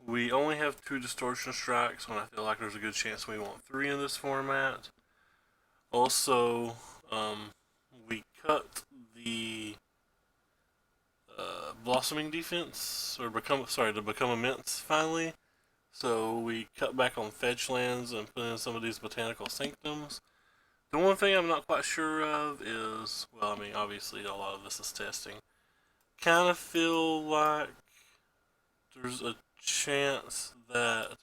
we only have 2 distortion strikes when I feel like there's a good chance we want 3 in this format. Also, we cut the blossoming defense, or to become immense finally. So we cut back on fetch lands and put in some of these botanical sanctums. The one thing I'm not quite sure of is, well, I mean, obviously a lot of this is testing. Kind of feel like there's a chance that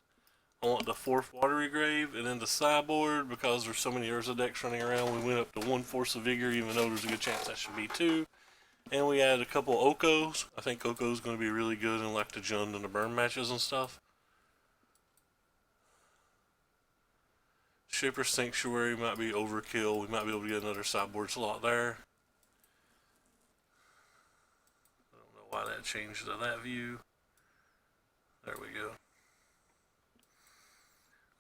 I want the 4th Watery Grave and then the sideboard because there's so many Urza decks running around. We went up to 1 Force of Vigor, even though there's a good chance that should be 2. And we added a couple Okos. I think Oko's going to be really good in like the Jund and the Burn matches and stuff. Shaper Sanctuary might be overkill. We might be able to get another sideboard slot there. I don't know why that changed to that view. There we go.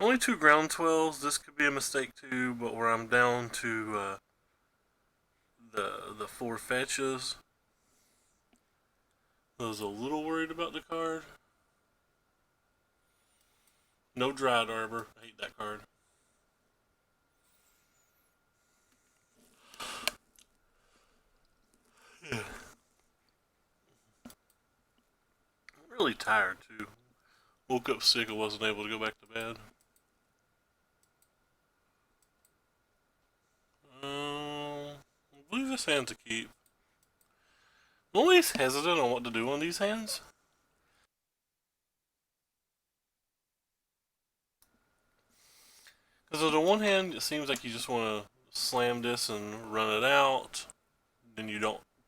Only 2 ground 12s. This could be a mistake too, but where I'm down to the 4 fetches. I was a little worried about the card. No Dried Arbor. I hate that card. Yeah. I'm really tired too. Woke up sick and wasn't able to go back to bed. I believe this hand's a keep. I'm always hesitant on what to do on these hands. Because on the one hand, it seems like you just want to slam this and run it out. Then you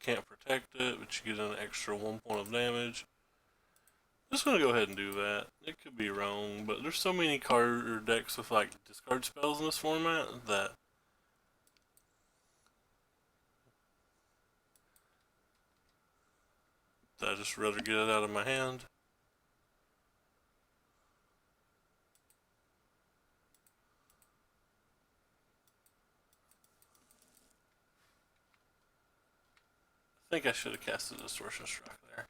can't protect it, but you get an extra 1 point of damage. I'm just gonna go ahead and do that. It could be wrong, but there's so many card or decks with like discard spells in this format that I just rather get it out of my hand. I think I should have cast a Distortion Strike there.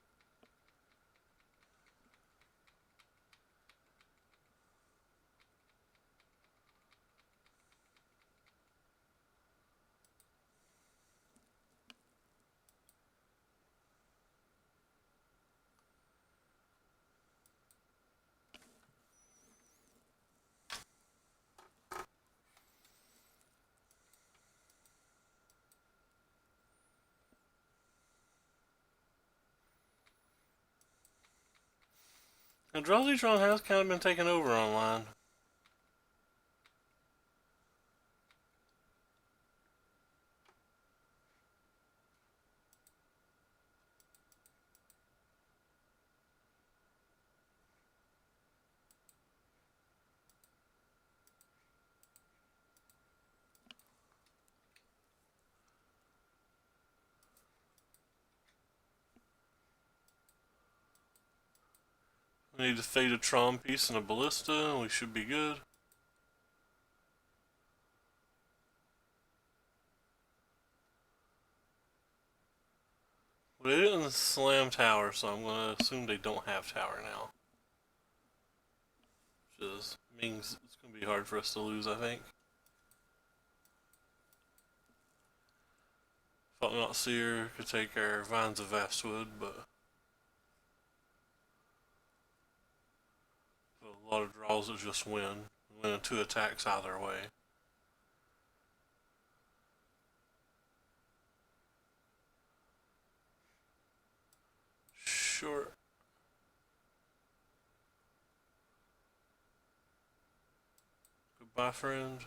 Now, Drowsytron has kind of been taken over online. We need a Faded Tron piece and a Ballista, and we should be good. But they didn't slam tower, so I'm going to assume they don't have tower now. Which means it's going to be hard for us to lose, I think. Thought not Seer could take our Vines of Vastwood, but a lot of draws that just win. Winning 2 attacks either way. Sure. Goodbye, friend.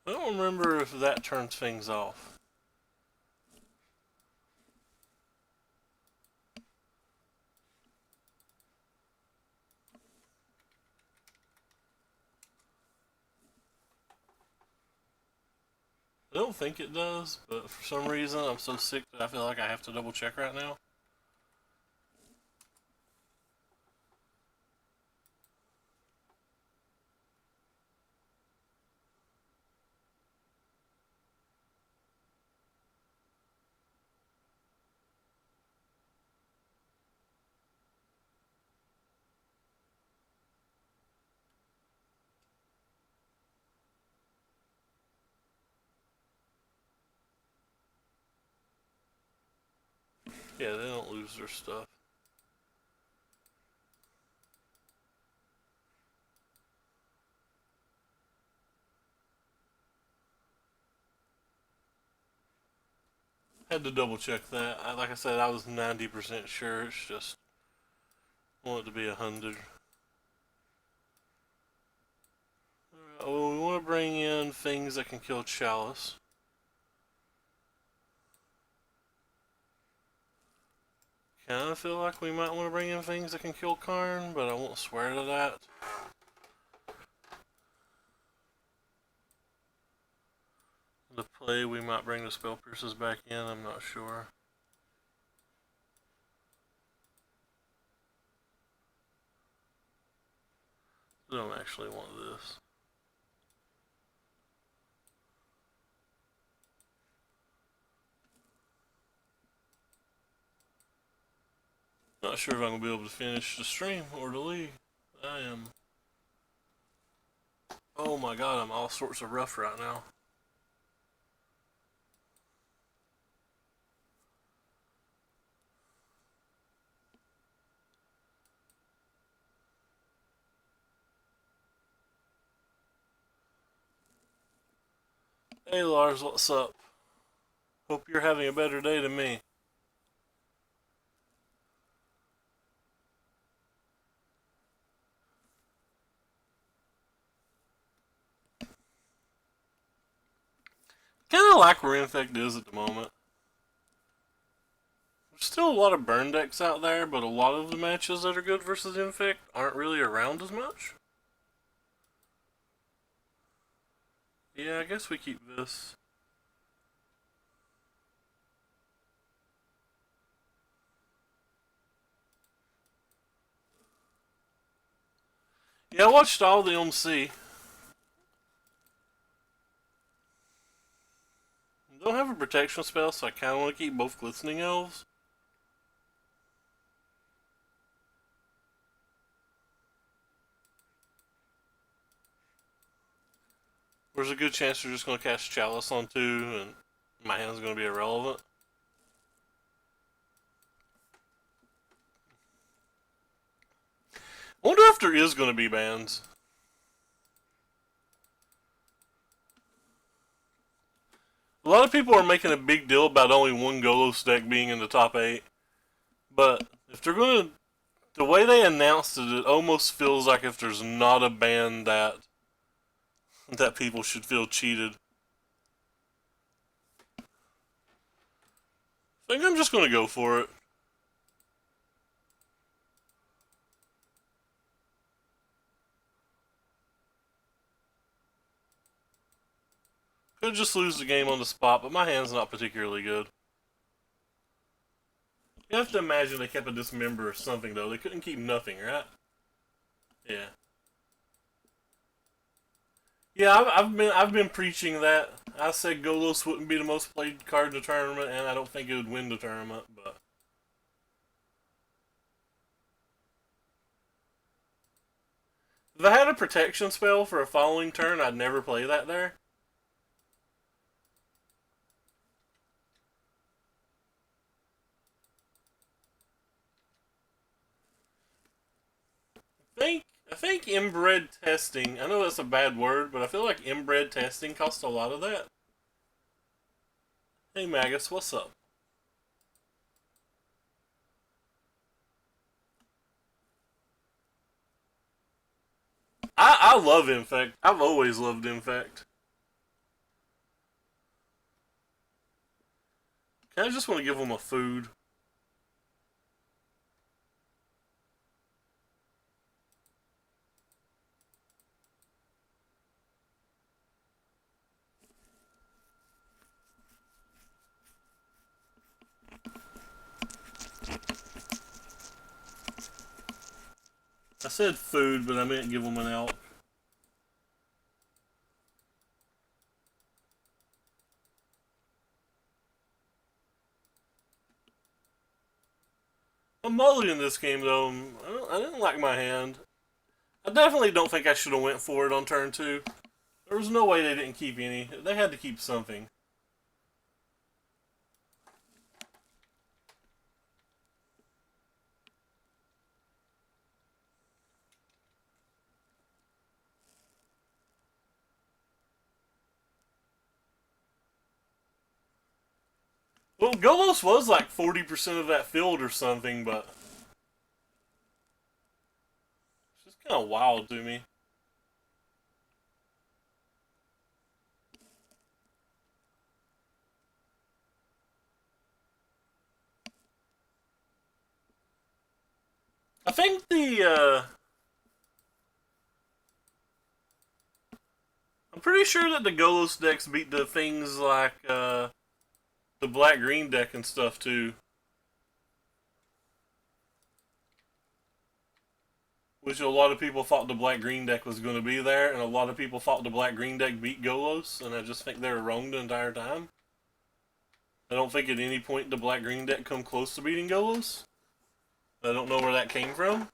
I don't remember if that turns things off. I don't think it does, but for some reason I'm so sick that I feel like I have to double check right now. Yeah, they don't lose their stuff. Had to double check that. Like I said, I was 90% sure. It's just I want it to be 100. Well, we want to bring in things that can kill Chalice. Kind of feel like we might want to bring in things that can kill Karn, but I won't swear to that. The play, we might bring the Spell Pierces back in, I'm not sure. I don't actually want this. Not sure if I'm going to be able to finish the stream or the league. I am. Oh my god, I'm all sorts of rough right now. Hey Lars, what's up? Hope you're having a better day than me. Kind of like where Infect is at the moment. There's still a lot of burn decks out there, but a lot of the matches that are good versus Infect aren't really around as much. Yeah, I guess we keep this. Yeah, I watched all the MC. I don't have a protection spell, so I kind of want to keep both Glistening Elves. There's a good chance they're just going to cast Chalice on 2, and my hand's going to be irrelevant. I wonder if there is going to be bans. A lot of people are making a big deal about only one Golos deck being in the top 8. But if they're going to... The way they announced it, it almost feels like if there's not a ban that people should feel cheated. I think I'm just going to go for it. Could just lose the game on the spot, but my hand's not particularly good. You have to imagine they kept a dismember or something, though. They couldn't keep nothing, right? Yeah. Yeah, I've been preaching that. I said Golos wouldn't be the most played card in the tournament, and I don't think it would win the tournament. But if I had a protection spell for a following turn, I'd never play that there. I think inbred testing. I know that's a bad word, but I feel like inbred testing costs a lot of that. Hey Magus, what's up? I love Infect. I've always loved Infect. I just want to give them a food. I said food, but I meant give them an elk. I'm mulligan this game though. I didn't like my hand. I definitely don't think I should have went for it on turn 2. There was no way they didn't keep any. They had to keep something. Well, Golos was like 40% of that field or something, but it's just kind of wild to me. I think I'm pretty sure that the Golos decks beat the things like the black green deck and stuff too. Which a lot of people thought the black green deck was going to be there, and a lot of people thought the black green deck beat Golos, and I just think they were wrong the entire time. I don't think at any point the black green deck come close to beating Golos. I don't know where that came from.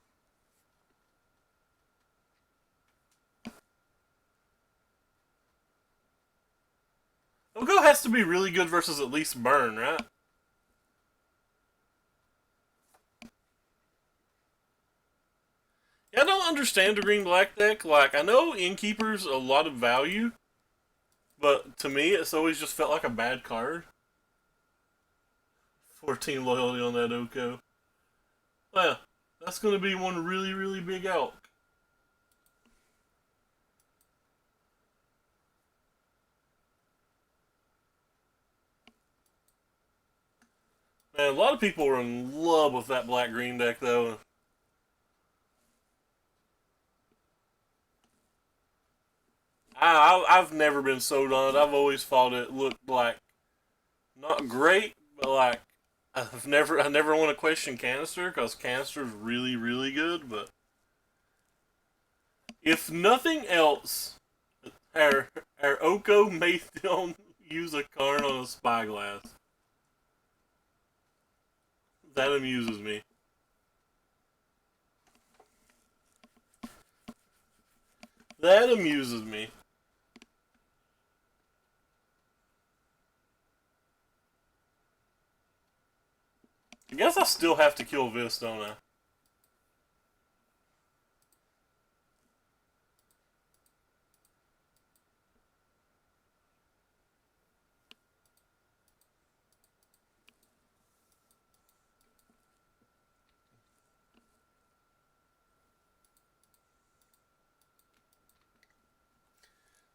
Oko has to be really good versus at least Burn, right? Yeah, I don't understand the green black deck. Like, I know Innkeeper's a lot of value, but to me, it's always just felt like a bad card. 14 loyalty on that Oko. Well, that's going to be one really, really big elk. Man, a lot of people were in love with that black green deck, though. I've never been sold on it. I've always thought it looked like not great, but like I never want to question Canister because Canister's really, really good. But if nothing else, our Oko made them use a card on a spyglass. That amuses me. That amuses me. I guess I still have to kill Vis, don't I?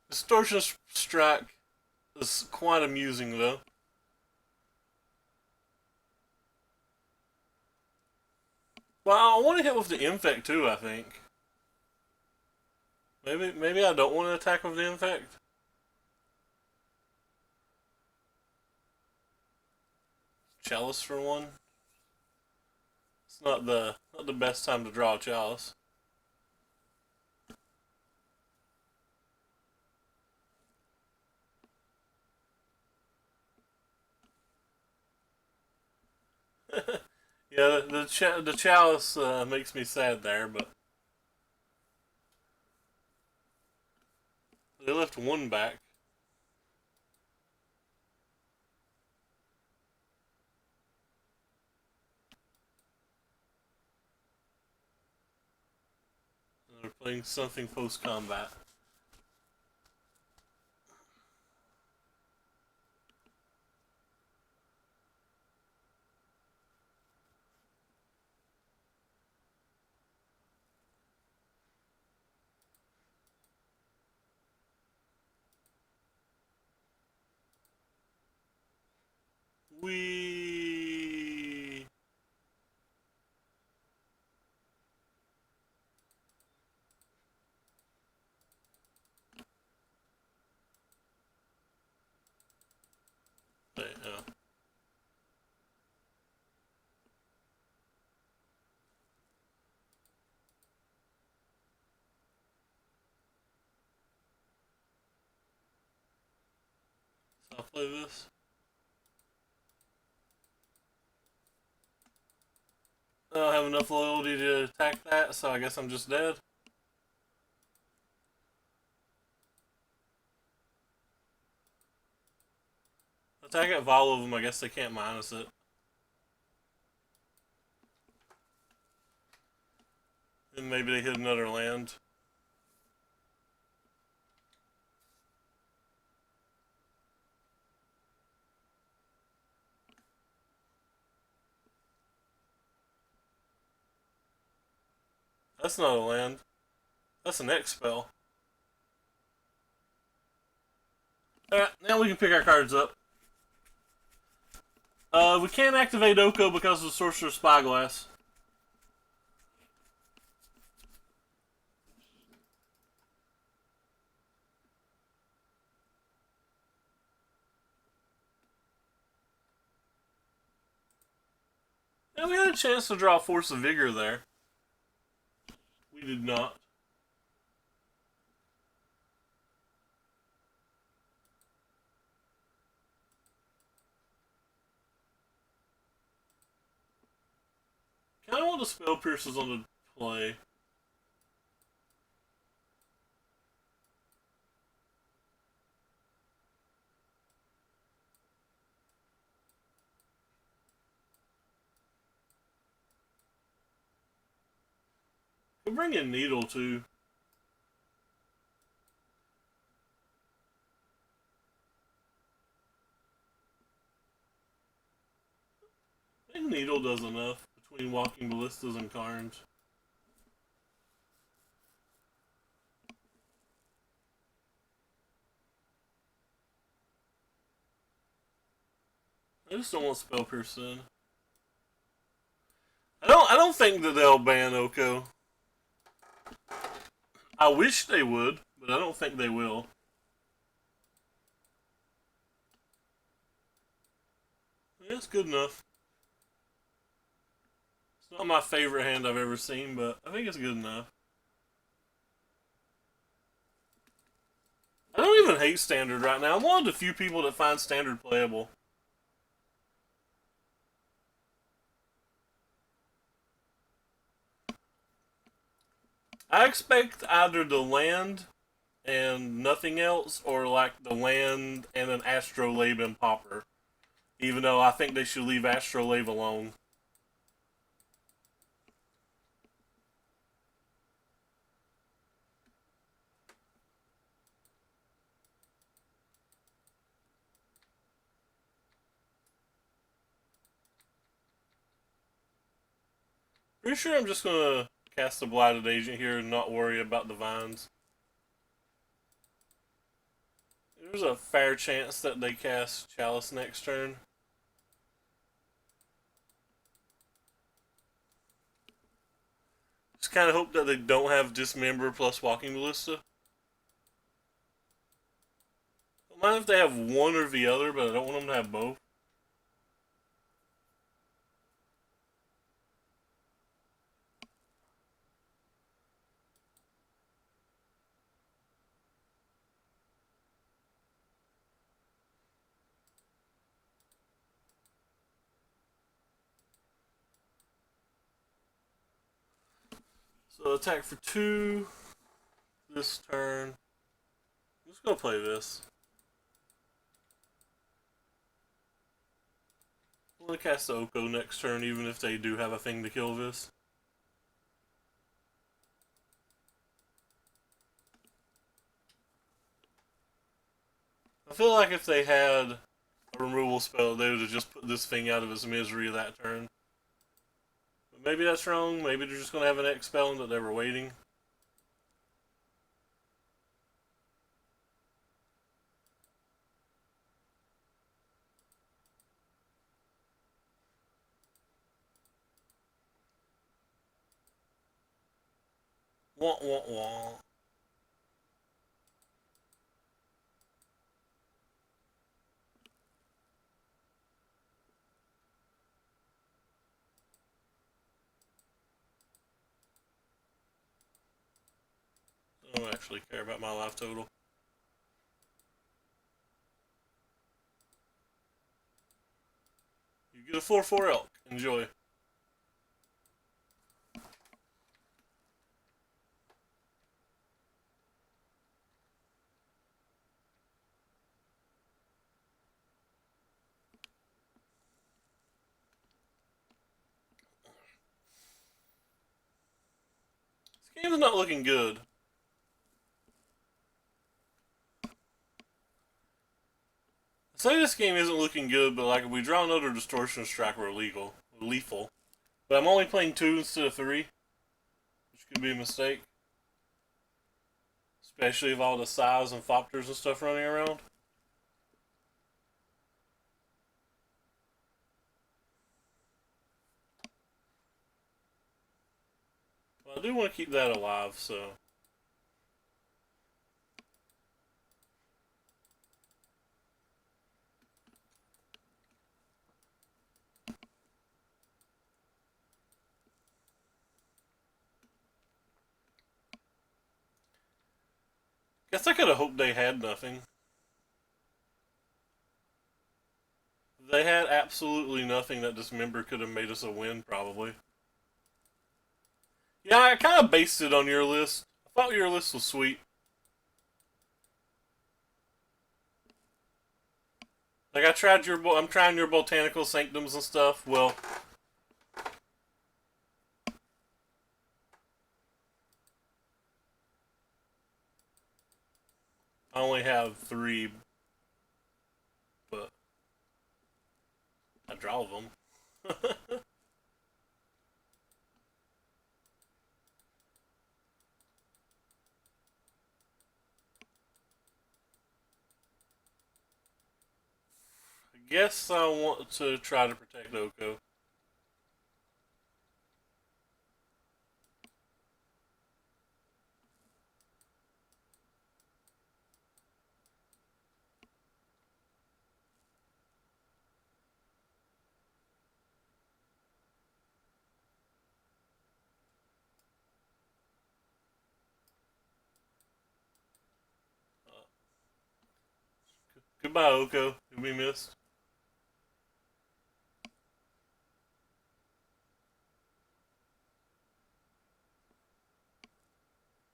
Distortion Strike is quite amusing, though. Well, I want to hit with the Infect, too, I think. Maybe I don't want to attack with the Infect. Chalice for one. It's not the best time to draw a Chalice. Yeah, the Chalice makes me sad there, but they left one back. They're playing something post combat. We. Wait, play this. I don't have enough loyalty to attack that, so I guess I'm just dead. Attack at all of them, I guess they can't minus it. And maybe they hit another land. That's not a land. That's an X spell. Alright, now we can pick our cards up. We can't activate Oko because of Sorcerer's Spyglass. And we had a chance to draw Force of Vigor there. We did not. Kind of want the Spell Pierces on the play. Could bring in Needle too. I think Needle does enough between Walking Ballistas and Carnes. I just don't want Spell Pierce in. I don't think that they'll ban Oko. I wish they would, but I don't think they will. Yeah, it's good enough. It's not my favorite hand I've ever seen, but I think it's good enough. I don't even hate Standard right now. I'm one of the few people that find Standard playable. I expect either the land and nothing else, or like the land and an Astrolabe and Popper. Even though I think they should leave Astrolabe alone. Pretty sure I'm just gonna cast the Blighted Agent here and not worry about the vines. There's a fair chance that they cast Chalice next turn. Just kind of hope that they don't have Dismember plus Walking Ballista. I don't mind if they have one or the other, but I don't want them to have both. So attack for 2 this turn. I'm just gonna play this. I'm gonna cast the Oko next turn, even if they do have a thing to kill this. I feel like if they had a removal spell, they would have just put this thing out of its misery that turn. But maybe that's wrong. Maybe they're just gonna have an X spell and that they were waiting. Wah wah wah. I don't actually care about my life total. You get a 4/4 elk. Enjoy. This game's not looking good. I say this game isn't looking good, but like if we draw another distortion strike, we're lethal. But I'm only playing 2 instead of 3, which could be a mistake. Especially with all the size and fopters and stuff running around. Well, I do want to keep that alive, so. Guess I could have hoped they had nothing. They had absolutely nothing that Dismember could have made us a win, probably. Yeah, I kind of based it on your list. I thought your list was sweet. Like I'm trying your botanical sanctums and stuff. Well, I only have 3, but I draw them. I guess I want to try to protect Oko. Goodbye, Oko. You'll be missed.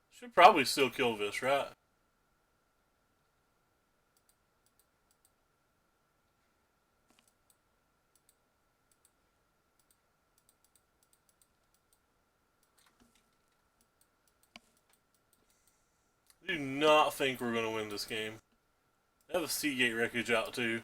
Should probably still kill this, right? I do not think we're going to win this game. I have a Seagate wreckage out too.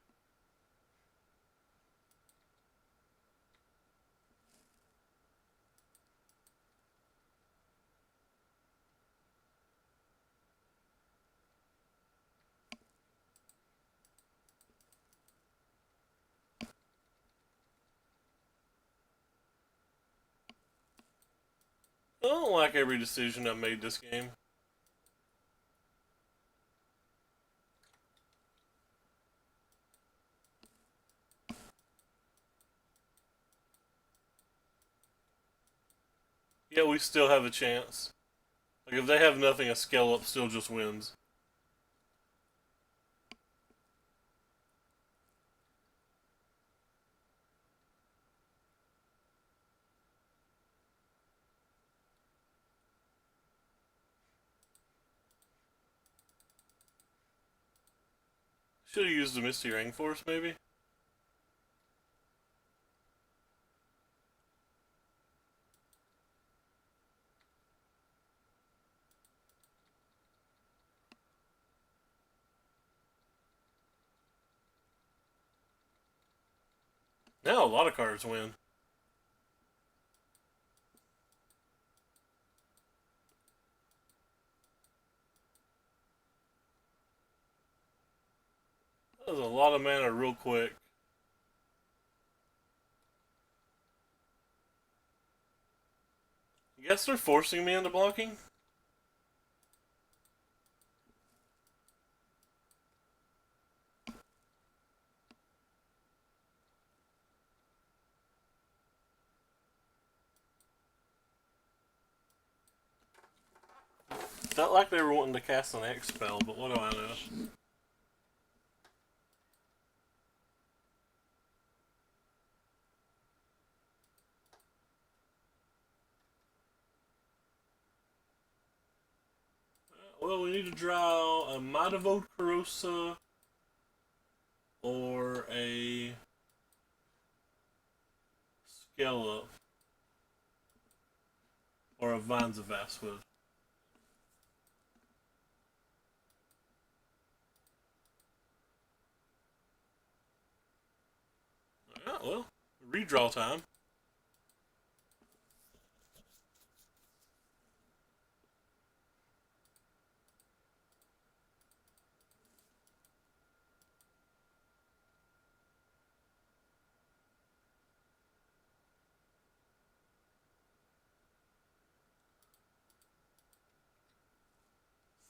I don't like every decision I made this game. Yet we still have a chance. Like if they have nothing, a scale up still just wins. Should have used the Misty Ring Force, maybe? Now a lot of cards win. That was a lot of mana real quick. I guess they're forcing me into blocking? Felt like they were wanting to cast an X spell, but what do I know? Well, we need to draw a Matavode Carosa or a Scallop or a Vines of Vastwood. Alright, well, redraw time.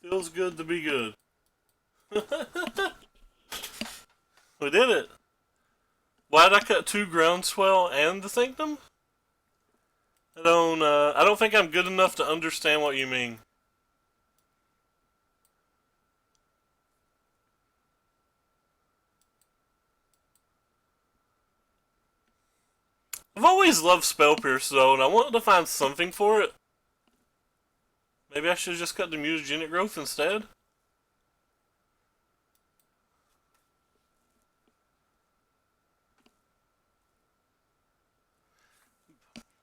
Feels good to be good. We did it. Why did I cut 2 Groundswell and the Sanctum? I don't think I'm good enough to understand what you mean. I've always loved Spell Pierce though, and I wanted to find something for it. Maybe I should have just cut the Mutagenic Growth instead?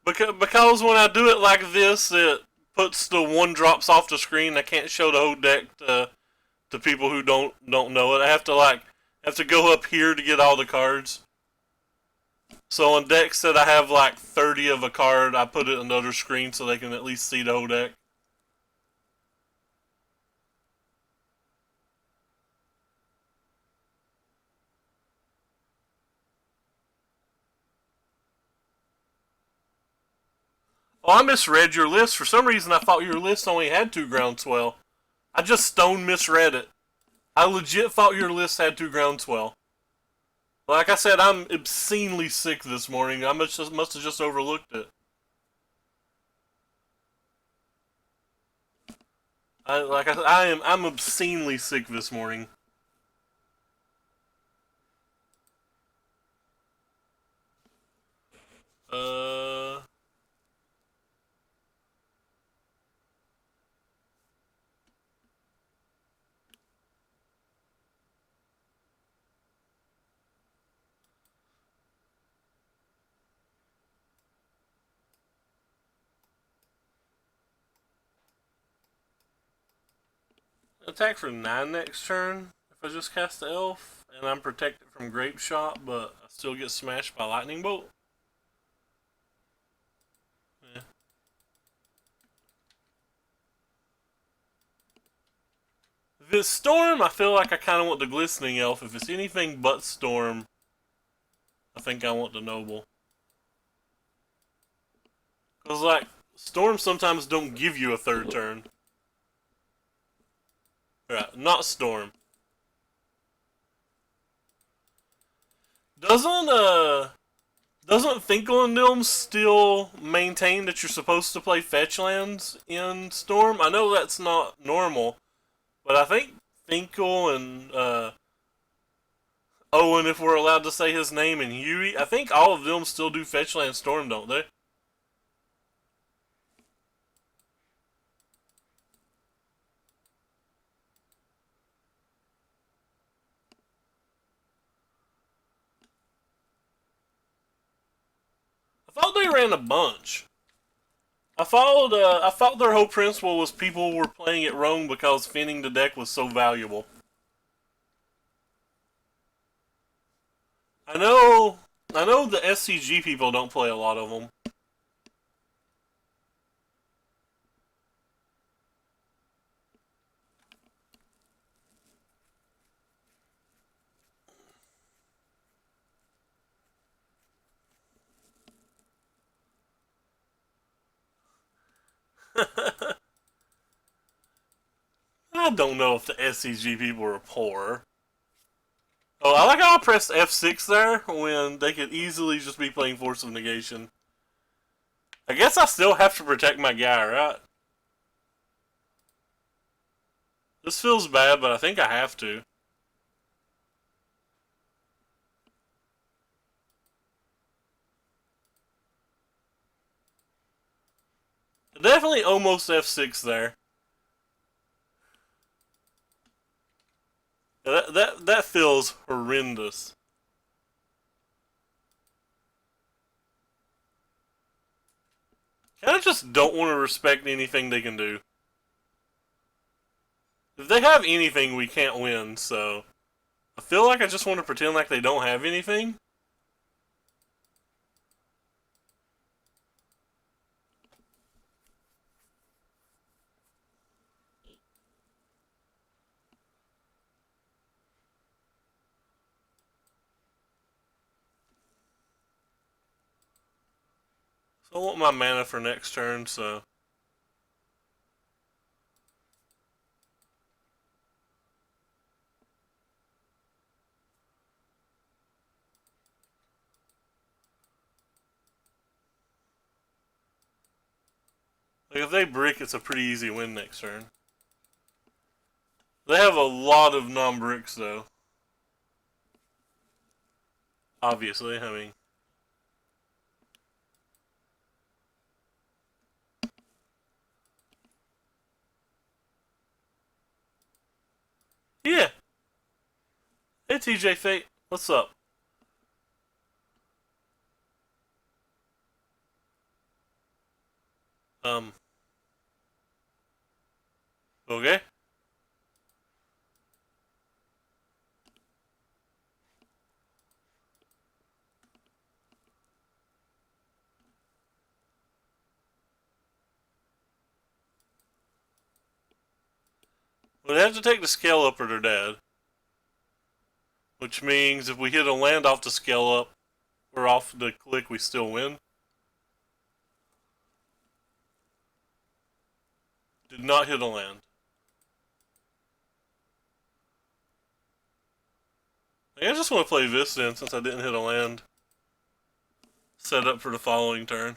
Because when I do it like this, it puts the 1-drops off the screen. I can't show the whole deck to people who don't know it. I have to go up here to get all the cards. So on decks that I have like 30 of a card, I put it on another screen so they can at least see the whole deck. Oh, I misread your list. For some reason, I thought your list only had 2 Groundswell. I just stone misread it. I legit thought your list had 2 Groundswell. Like I said, I'm obscenely sick this morning. I must have just overlooked it. I'm obscenely sick this morning. Uh, attack for 9 next turn if I just cast the elf, and I'm protected from Grape Shot, but I still get smashed by Lightning Bolt. Yeah. If it's Storm, I feel like I kind of want the Glistening Elf. If it's anything but Storm, I think I want the Noble. Because, like, Storms sometimes don't give you a 3rd turn. Right, not Storm. Doesn't Finkel and Nilm still maintain that you're supposed to play fetch lands in Storm? I know that's not normal, but I think Finkel and Owen, if we're allowed to say his name, and Huey, I think all of them still do fetch land Storm, don't they? I thought they ran a bunch. I thought their whole principle was people were playing it wrong because finning the deck was so valuable. I know the SCG people don't play a lot of them. I don't know if the SCG people are poor. Oh, I like how I pressed F6 there when they could easily just be playing Force of Negation. I guess I still have to protect my guy, right? This feels bad, but I think I have to. Definitely almost F6 there. That feels horrendous. I just don't want to respect anything they can do. If they have anything, we can't win, so I feel like I just want to pretend like they don't have anything. So I want my mana for next turn, so. Like if they brick, it's a pretty easy win next turn. They have a lot of non-bricks, though. Obviously, I mean. Yeah. Hey, TJ Fate. What's up? Um. Okay. Well, they have to take the scale up or they're dead. Which means if we hit a land off the scale up or off the click, we still win. Did not hit a land. I just want to play this then since I didn't hit a land. Set up for the following turn.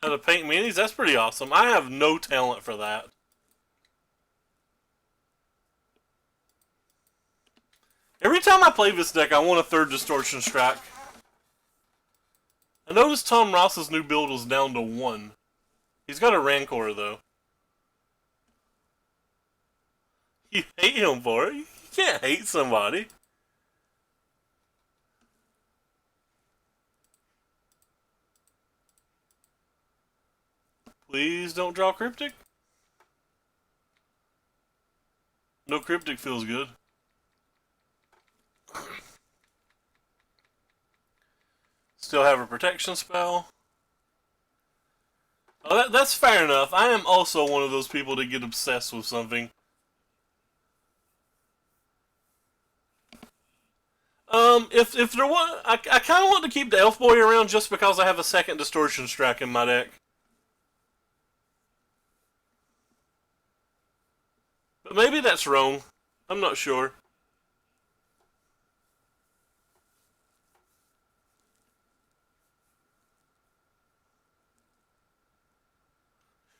How to paint minis? That's pretty awesome. I have no talent for that. Every time I play this deck, I want a third Distortion Strike. I noticed Tom Ross's new build was down to 1. He's got a Rancor, though. You hate him for it? You can't hate somebody. Please don't draw Cryptic. No Cryptic feels good. Still have a protection spell. Oh, that's fair enough. I am also one of those people that get obsessed with something. If there was, I kind of want to keep the Elf Boy around just because I have a second Distortion Strike in my deck. But maybe that's wrong. I'm not sure.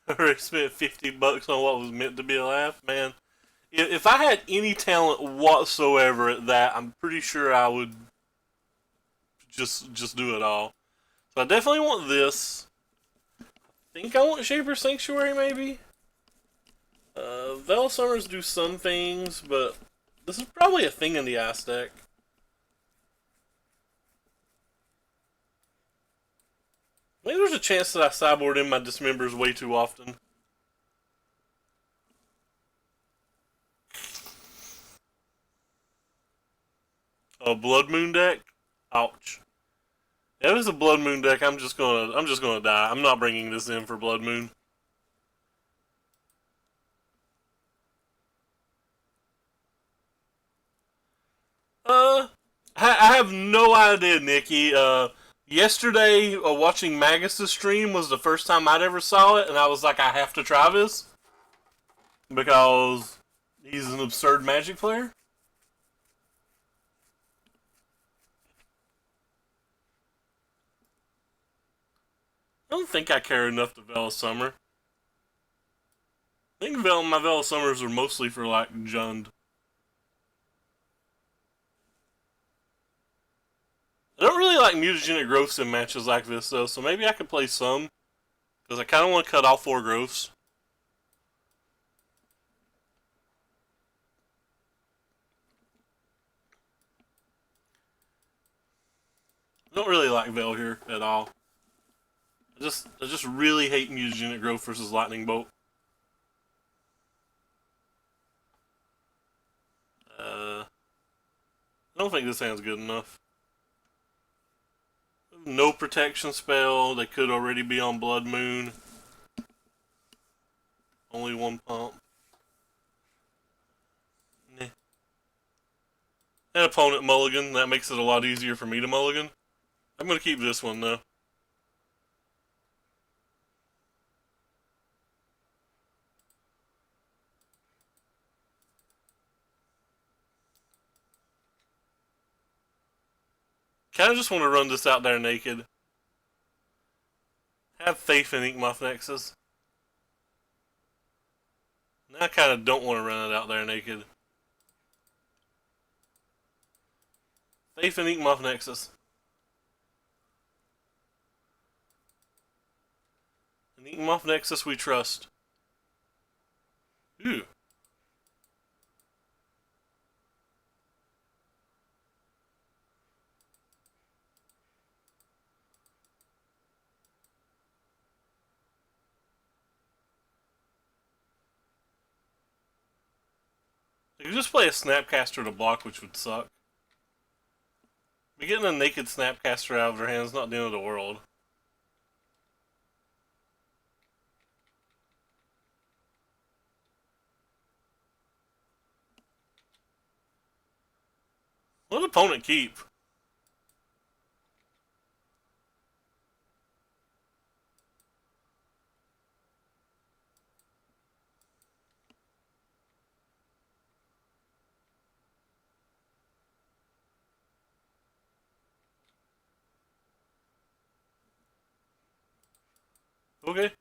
I already spent $50 on what was meant to be a laugh, man. If I had any talent whatsoever at that, I'm pretty sure I would just do it all. So I definitely want this. I think I want Shaper Sanctuary, maybe. Veil Summers do some things, but this is probably a thing in the Ice deck. Maybe there's a chance that I sideboard in my Dismembers way too often. A Blood Moon deck? Ouch. If it's a Blood Moon deck, I'm just gonna die. I'm not bringing this in for Blood Moon. I have no idea, Nikki. Yesterday, watching Magus' stream was the first time I'd ever saw it, and I was like, I have to try this because he's an absurd Magic player. I don't think I care enough to Veil Summer. I think my Veil Summers are mostly for like Jund. I don't really like mutagenic growths in matches like this though, so maybe I could play some. Because I kind of want to cut all 4 growths. like Veil here at all. I just really hate mutagenic growth versus lightning bolt. I don't think this hand's good enough. No protection spell. They could already be on Blood Moon. Only one pump. Nah. And opponent mulligan. That makes it a lot easier for me to mulligan. I'm going to keep this one though. Kind of just want to run this out there naked. Have faith in Inkmoth Nexus. Now I kind of don't want to run it out there naked. Faith in Inkmoth Nexus. In Inkmoth Nexus we trust. Ooh. You could just play a Snapcaster to block, which would suck. But getting a naked Snapcaster out of their hands is not the end of the world. Let the opponent keep. Okay.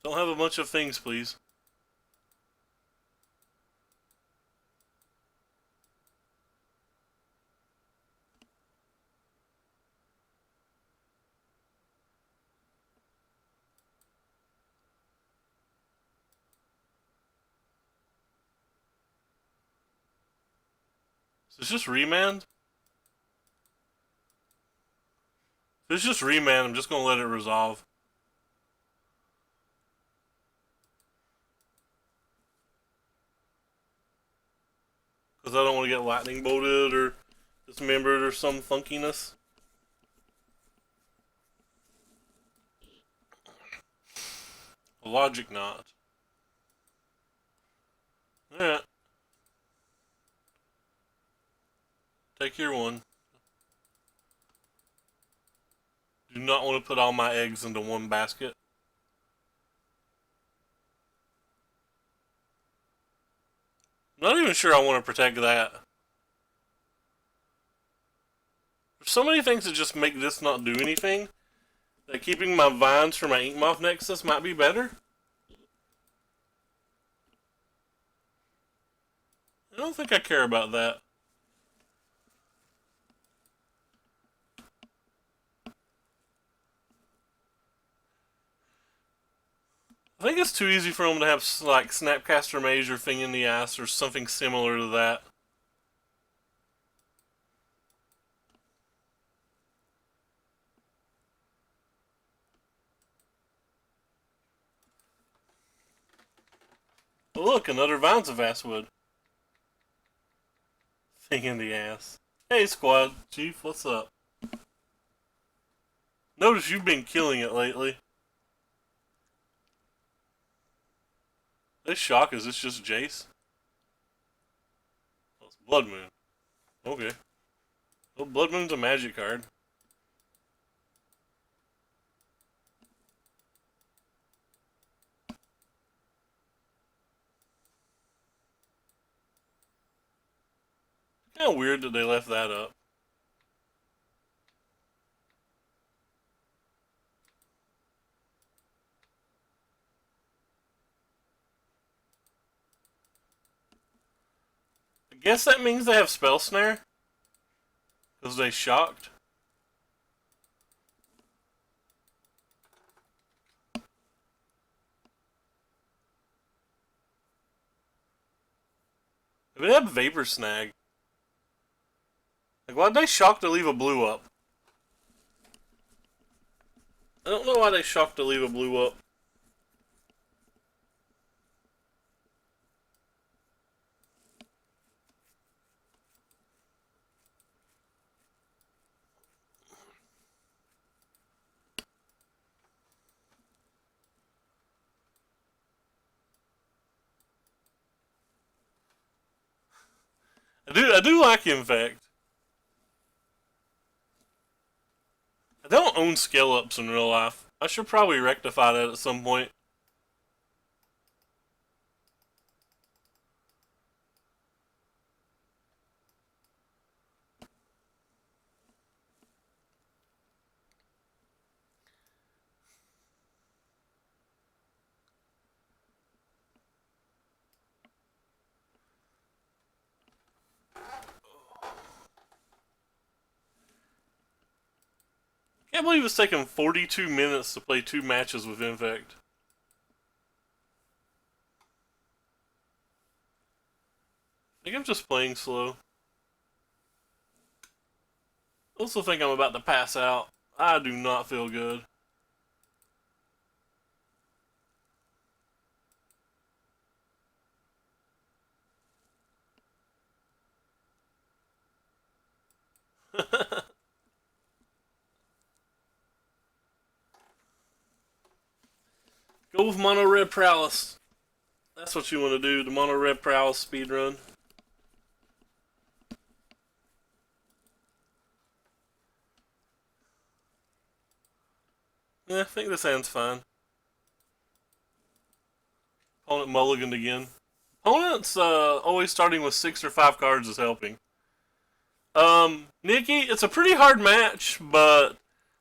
Don't have a bunch of things, please. So it's just remand? If it's just remand, I'm just gonna let it resolve. Because I don't want to get lightning bolted or dismembered or some funkiness. A logic knot. Alright. Take your one. Do not want to put all my eggs into one basket. I'm not even sure I want to protect that. There's so many things that just make this not do anything that keeping my vines for my Inkmoth Nexus might be better. I don't think I care about that. I think it's too easy for them to have like Snapcaster Mage or Thing in the Ass or something similar to that. Oh, look, another Vines of Asswood. Thing in the Ass. Hey, squad. Chief, what's up? Notice you've been killing it lately. This shock, is this just Jace? Oh, it's Blood Moon. Okay. Well, Blood Moon's a magic card. Kinda weird that they left that up. Guess that means they have Spell Snare. Because they shocked. If they have Vapor Snag. Like, why'd they shock to leave a blue up? I don't know why they shocked to leave a blue up. I do like Infect. I don't own scale ups in real life. I should probably rectify that at some point. Can't believe it's taken 42 minutes to play 2 matches with Infect. I think I'm just playing slow. I also think I'm about to pass out. I do not feel good. Go with Mono Red Prowess. That's what you want to do, the Mono Red Prowess speedrun. Yeah, I think this hand's fine. Opponent mulliganed again. Opponent's always starting with 6 or 5 cards is helping. Nikki, it's a pretty hard match, but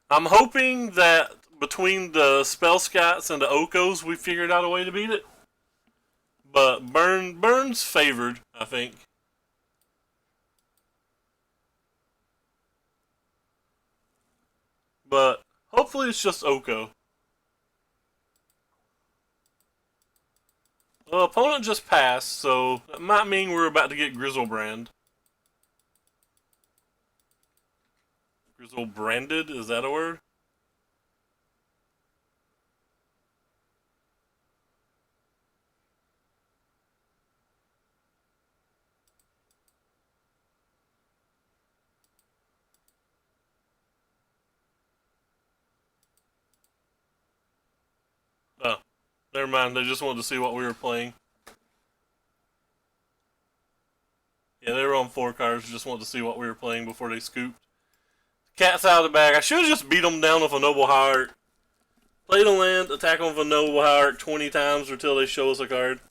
I'm hoping that between the Spell Scats and the Okos, we figured out a way to beat it. But Burn's favored, I think. But hopefully it's just Oko. Well, opponent just passed, so that might mean we're about to get Grizzlebrand. Grizzlebranded, is that a word? Oh, never mind. They just wanted to see what we were playing. Yeah, they were on 4 cards. Just wanted to see what we were playing before they scooped. Cat's out of the bag. I should have just beat them down with a Noble Hierarch. Play the land, attack them with a Noble Hierarch 20 times until they show us a card.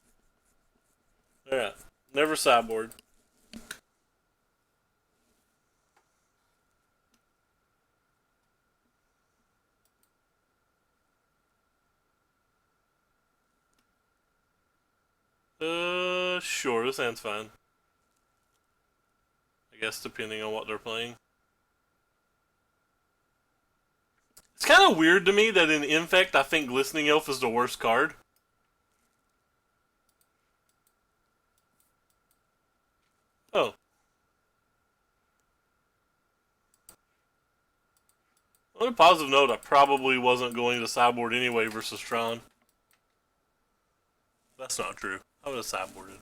Alright. Never sideboard. Sure, this hand's fine. I guess depending on what they're playing. It's kind of weird to me that in Infect I think Glistening Elf is the worst card. Oh. On a positive note, I probably wasn't going to sideboard anyway versus Tron. That's not true. I would have sideboarded.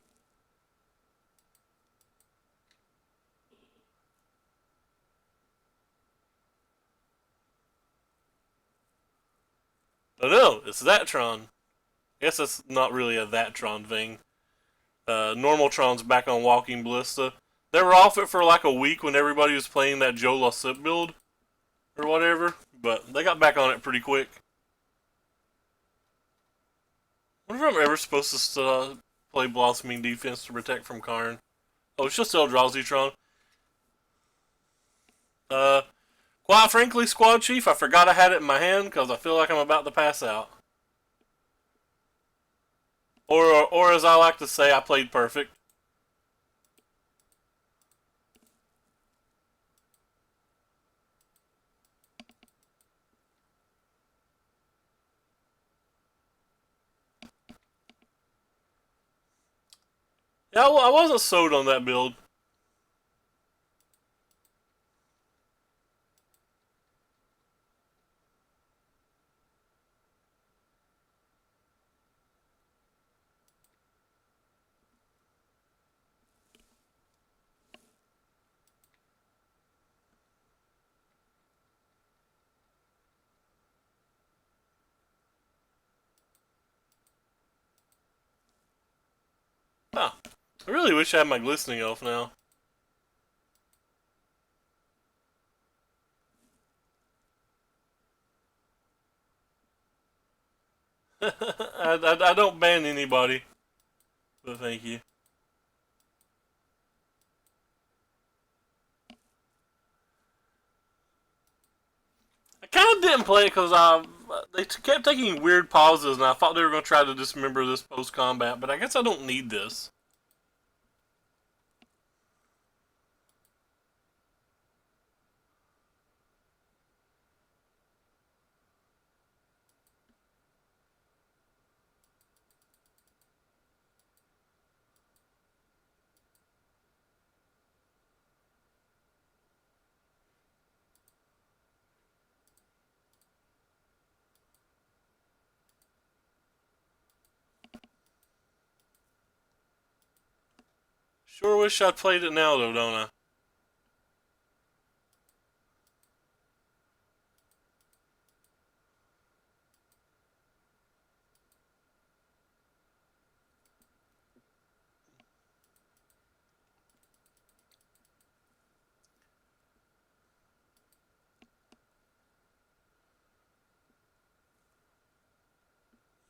Oh no, it's that Tron. I guess that's not really a that Tron thing. Normal Tron's back on Walking Ballista. They were off it for like a week when everybody was playing that Joe Lossip build or whatever, but they got back on it pretty quick. I wonder if I'm ever supposed to play Blossoming Defense to protect from Karn. Oh, it's just Eldrazi Tron. Quite frankly, Squad Chief, I forgot I had it in my hand because I feel like I'm about to pass out. Or as I like to say, I played perfect. Yeah, I wasn't sold on that build. Huh. I really wish I had my glistening elf now. I don't ban anybody, but thank you. I kind of didn't play it because they kept taking weird pauses, and I thought they were going to try to dismember this post combat, but I guess I don't need this. Sure wish I'd played it now, though, don't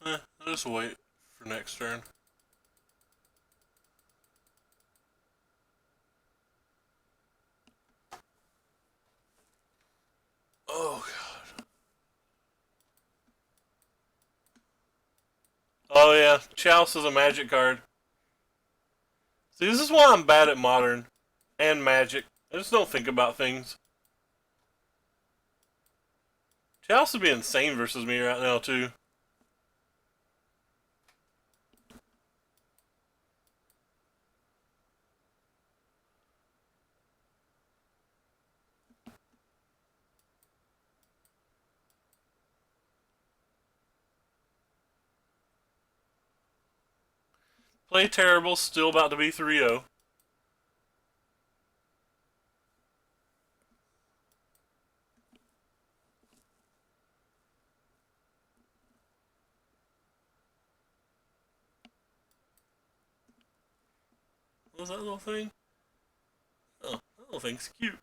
I'll just wait for next turn. Oh, God. Oh, yeah. Chalice is a magic card. See, this is why I'm bad at modern and magic. I just don't think about things. Chalice would be insane versus me right now, too. Play terrible, still about to be 3-0. What was that little thing? Oh, that little thing's cute.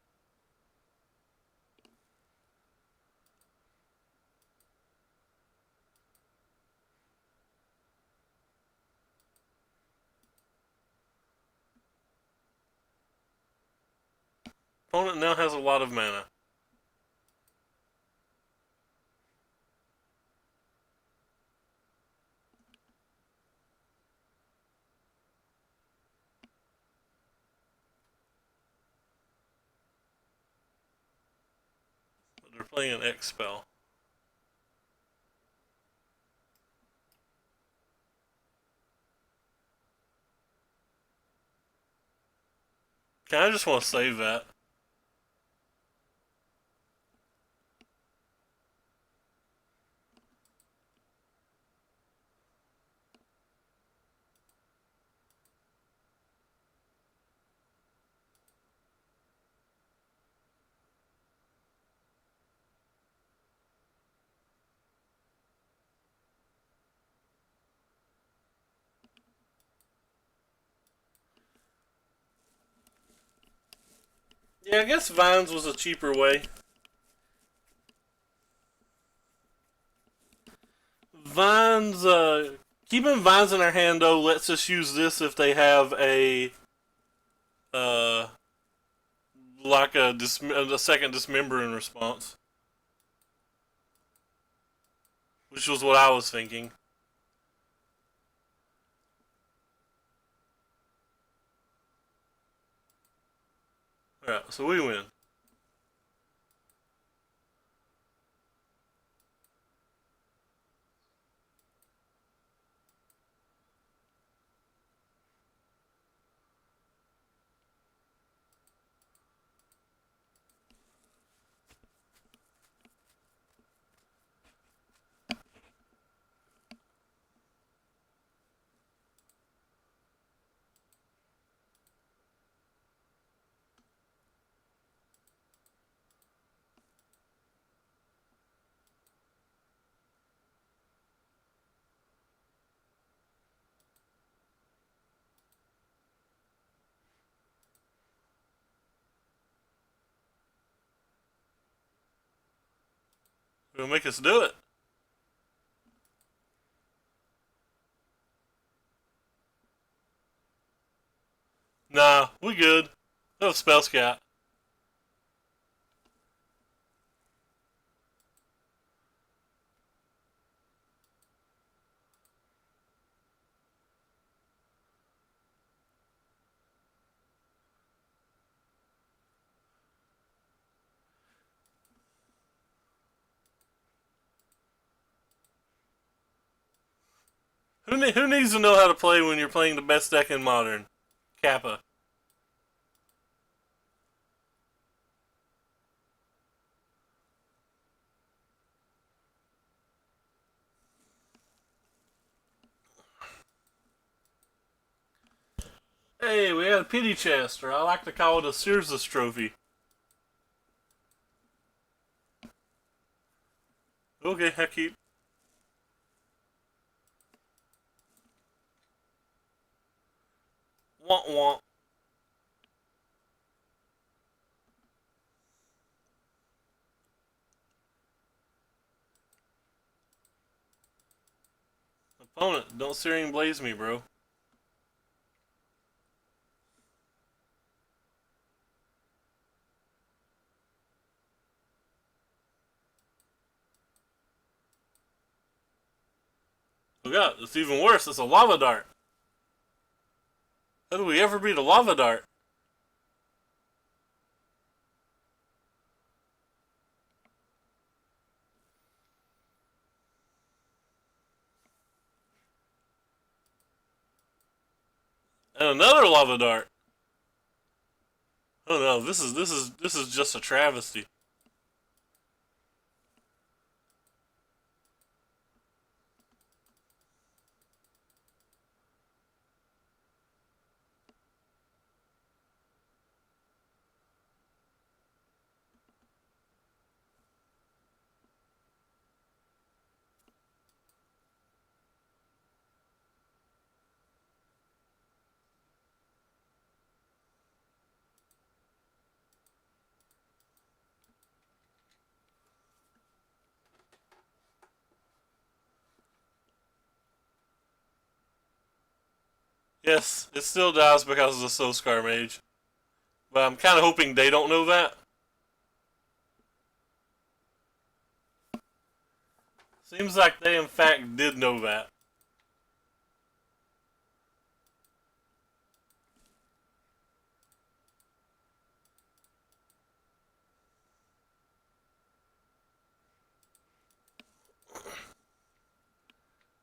Opponent now has a lot of mana. But they're playing an X spell. I just want to save that. Yeah, I guess Vines was a cheaper way. Vines, keeping Vines in our hand though lets us use this if they have uh, like a second dismembering response, which was what I was thinking. All right, so we win. It'll make us do it. Nah, we good. No spell scat. Who needs to know how to play when you're playing the best deck in Modern? Kappa. Hey, we had a pity chest, or I like to call it a Sears trophy. Okay, I keep. Want want. Opponent, don't Searing Blaze me, bro. Oh god, it's even worse. It's a lava dart. How do we ever beat a lava dart? And another lava dart. Oh no, this is just a travesty. Yes, it still dies because of the Soul Scar Mage. But I'm kind of hoping they don't know that. Seems like they in fact did know that.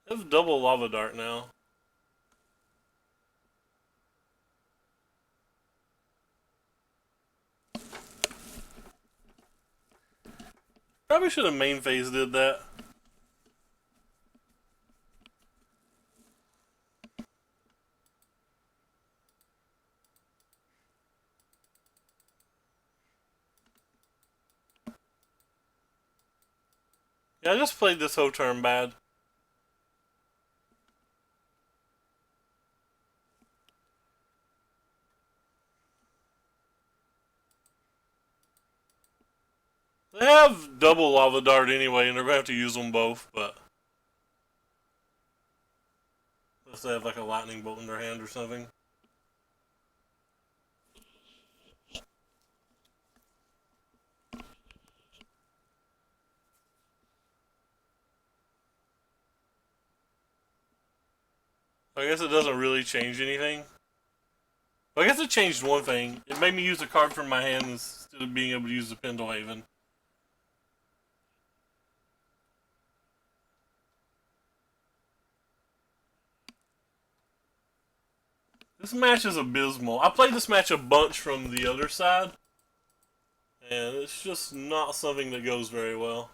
They have double lava dart now. Probably should have main phase did that. Yeah, I just played this whole turn bad. They have double lava dart anyway, and they're gonna have to use them both. But unless they have like a lightning bolt in their hand or something. I guess it doesn't really change anything. Well, I guess it changed one thing. It made me use a card from my hand instead of being able to use the Pendlehaven. This match is abysmal. I played this match a bunch from the other side, and it's just not something that goes very well.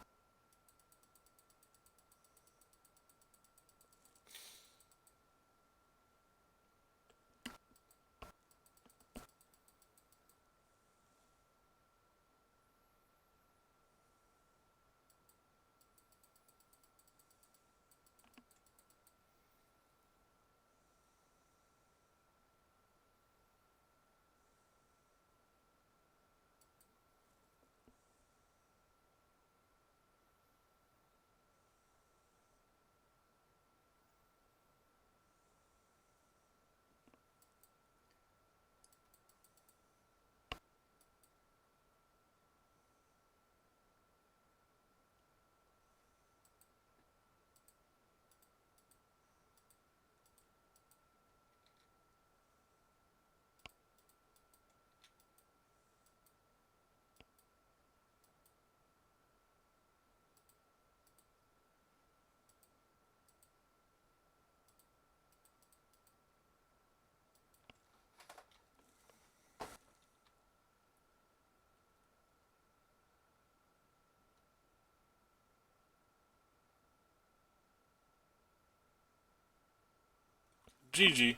GG.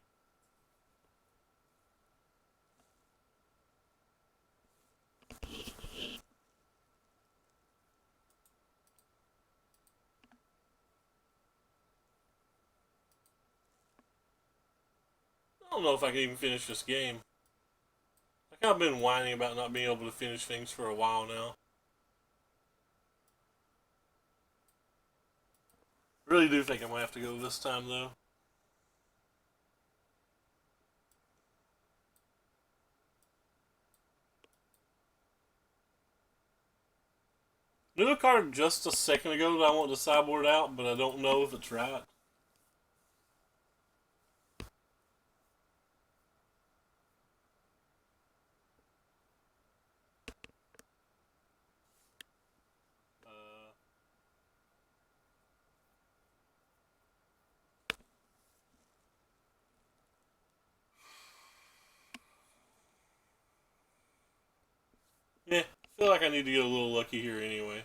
I don't know if I can even finish this game. Like, I've been whining about not being able to finish things for a while now. Really do think I might have to go this time, though. Knew a card just a second ago that I want to sideboard out, but I don't know if it's right. Yeah, I feel like I need to get a little lucky here anyway.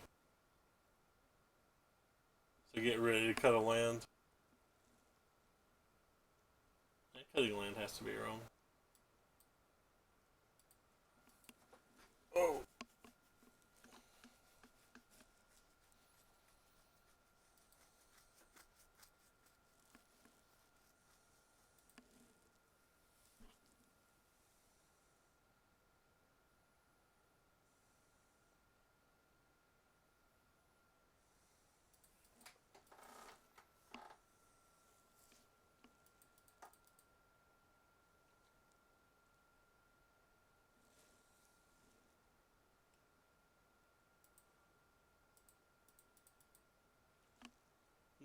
So get ready to cut a land. That cutting land has to be wrong. Oh.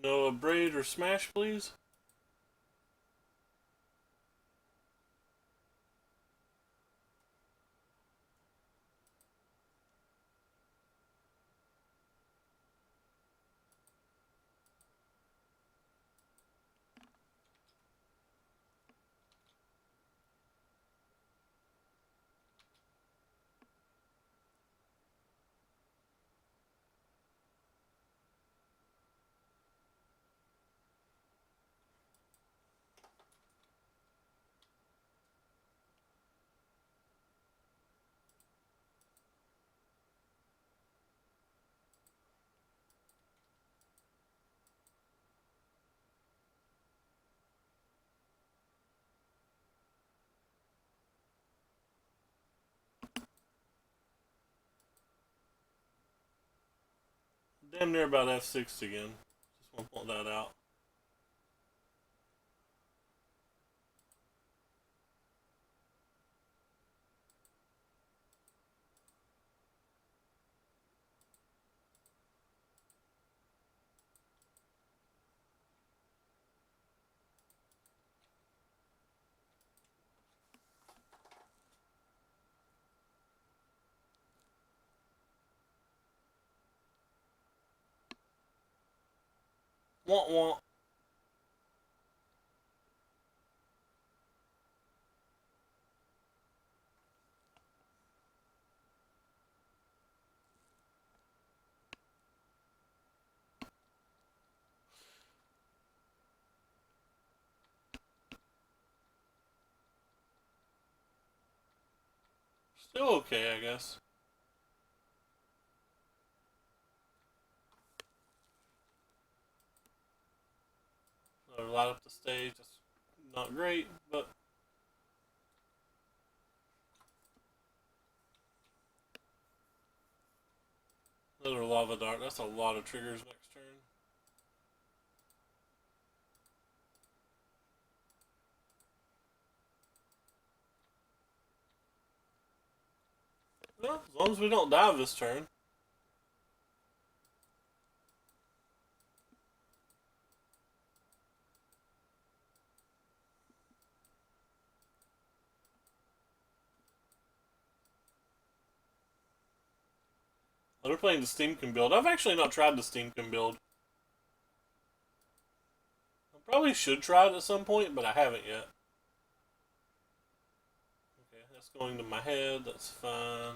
No, a braid or smash, please. Damn near about F6 again. Just want to point that out. Want want. Still okay, I guess. Another light up the stage. That's not great, but another lava dart. That's a lot of triggers next turn. Well, as long as we don't die this turn. They're playing the Steamkin build. I've actually not tried the Steamkin build. I probably should try it at some point, but I haven't yet. Okay, that's going to my head. That's fine.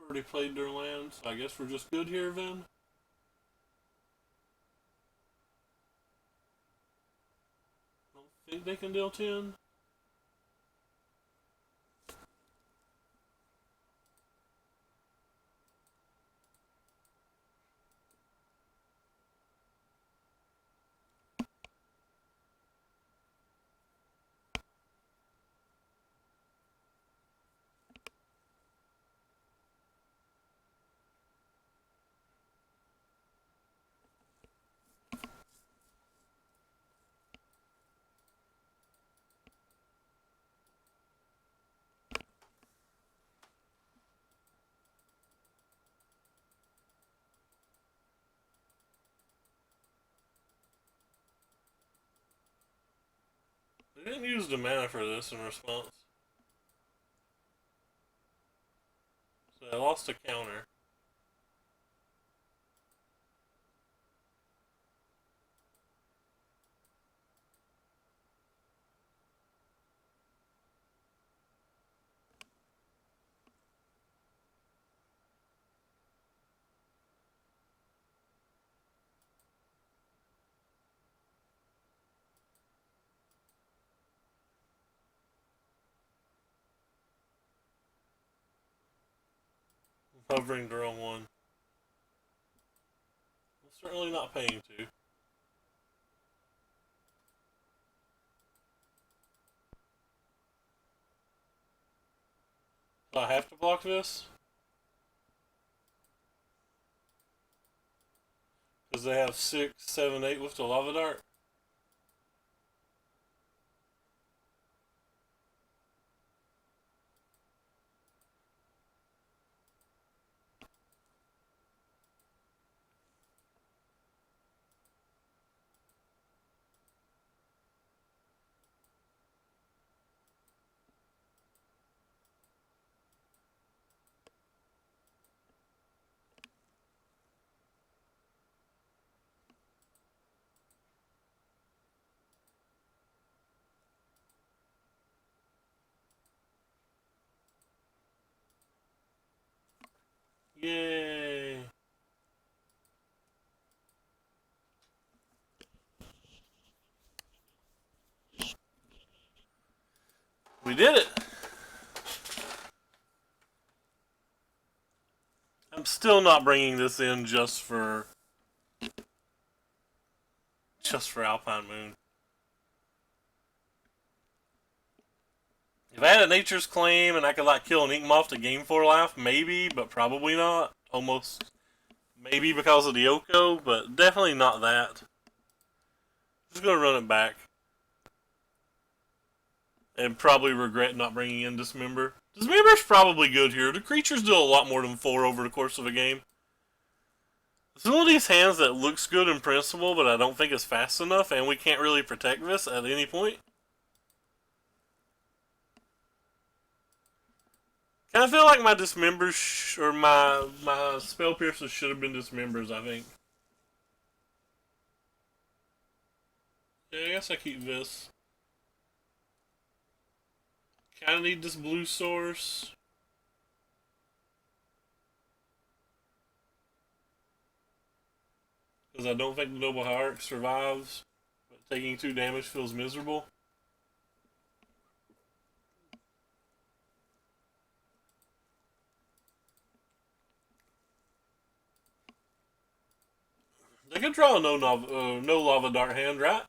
Already played their land, so I guess we're just good here then. Don't think they can deal 10. They didn't use the mana for this in response. So I lost a counter. Hovering the wrong one. I'm certainly not paying to. Do I have to block this? Because they have 6, 7, 8 with the lava dart. Yay! We did it! I'm still not bringing this in just for Alpine Moon. If I had a Nature's Claim and I could like kill an Inkmoth to gain 4 life, maybe, but probably not. Almost maybe because of the Oko, but definitely not that. Just gonna run it back. And probably regret not bringing in Dismember. Dismember's probably good here. The creatures do a lot more than 4 over the course of a game. It's one of these hands that looks good in principle, but I don't think it's fast enough, and we can't really protect this at any point. I feel like my Dismembers, or my Spell Piercers should have been Dismembers, I think. Yeah, I guess I keep this. Kinda need this blue source. Because I don't think the Noble Hierarch survives. But taking 2 damage feels miserable. They could draw a no Lava Dart hand, right?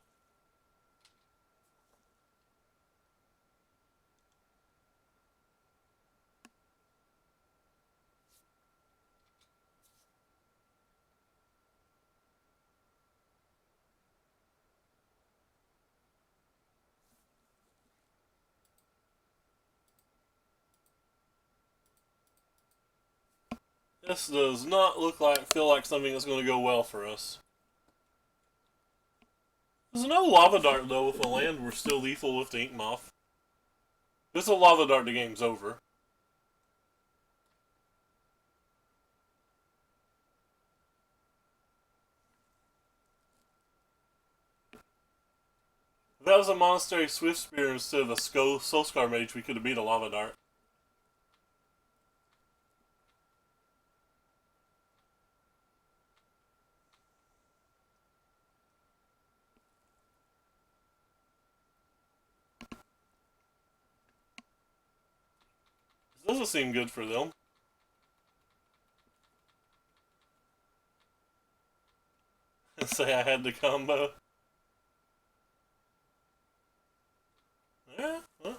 This does not feel like something that's going to go well for us. There's no Lava Dart though with a land we're still lethal with the Inkmoth. If it's a Lava Dart, the game's over. If that was a Monastery Swift Spear instead of a Soulscar Mage, we could have beat a Lava Dart. Doesn't seem good for them. And say I had the combo. Yeah, well.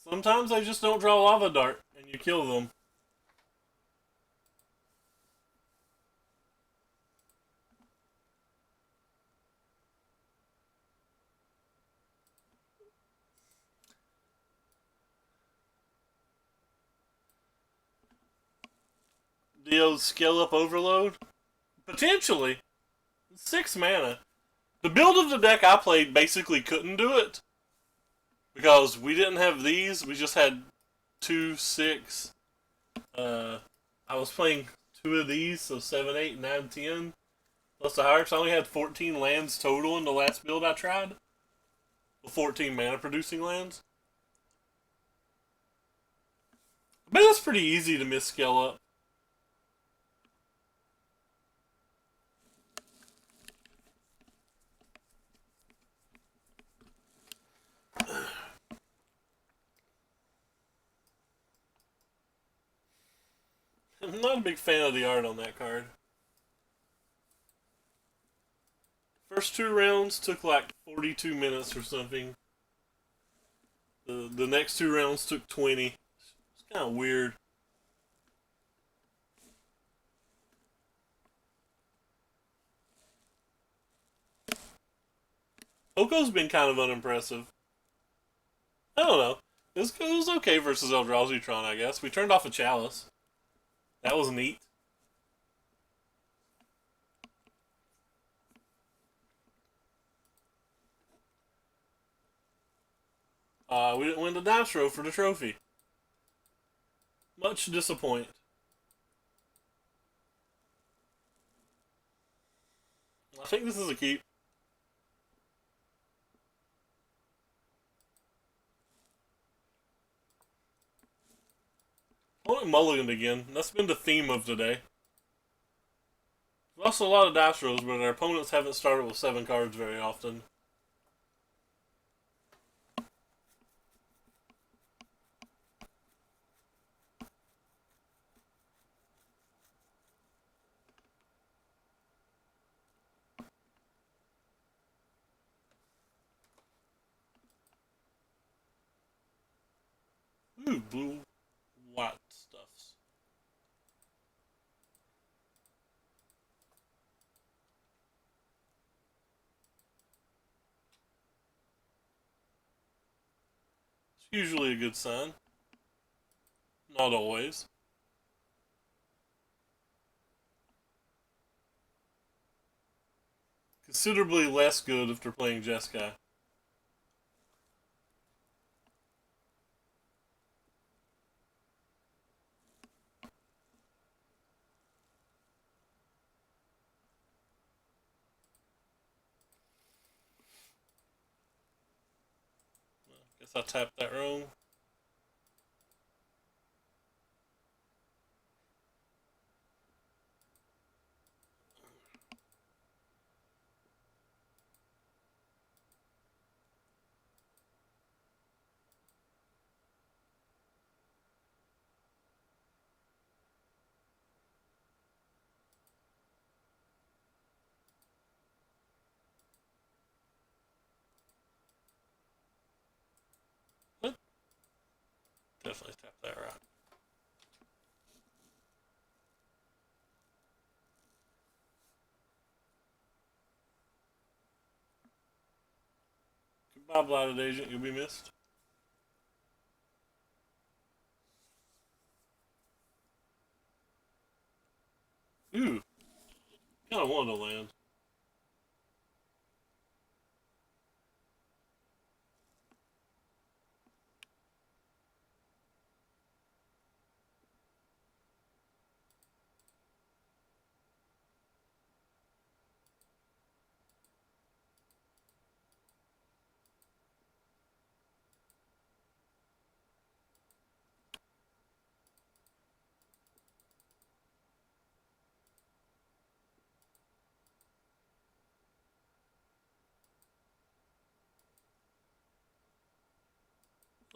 Sometimes they just don't draw lava dart and you kill them. Dio's scale up overload? Potentially. 6 mana. The build of the deck I played basically couldn't do it. Because we didn't have these, we just had 2, 6. I was playing 2 of these, so 7, 8, 9, 10. Plus the higher, so I only had 14 lands total in the last build I tried. 14 mana producing lands. I bet it's pretty easy to miss scale up. I'm not a big fan of the art on that card. First 2 rounds took like 42 minutes or something. The next 2 rounds took 20. It's kind of weird. Oko's been kind of unimpressive. I don't know. It was okay versus Eldrazi-Tron, I guess. We turned off a Chalice. That was neat. We didn't win the dice roll for the trophy. Much disappoint. I think this is a keep. I want mulligan again. That's been the theme of today. There's also a lot of dice rolls, but our opponents haven't started with 7 cards very often. Ooh, blue, white stuffs. It's usually a good sign. Not always. Considerably less good if they're playing Jeskai. Guess I tapped that wrong. What? Definitely tapped that right. Goodbye, Blighted Agent. You'll be missed. Ooh. Kind of wanted to land.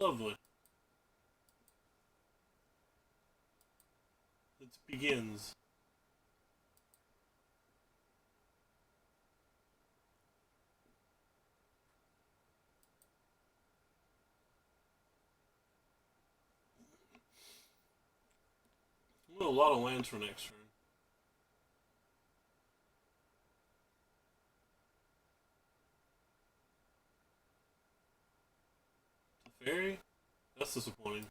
Lovely. It begins. A lot of lands for next turn. Fairy? That's disappointing.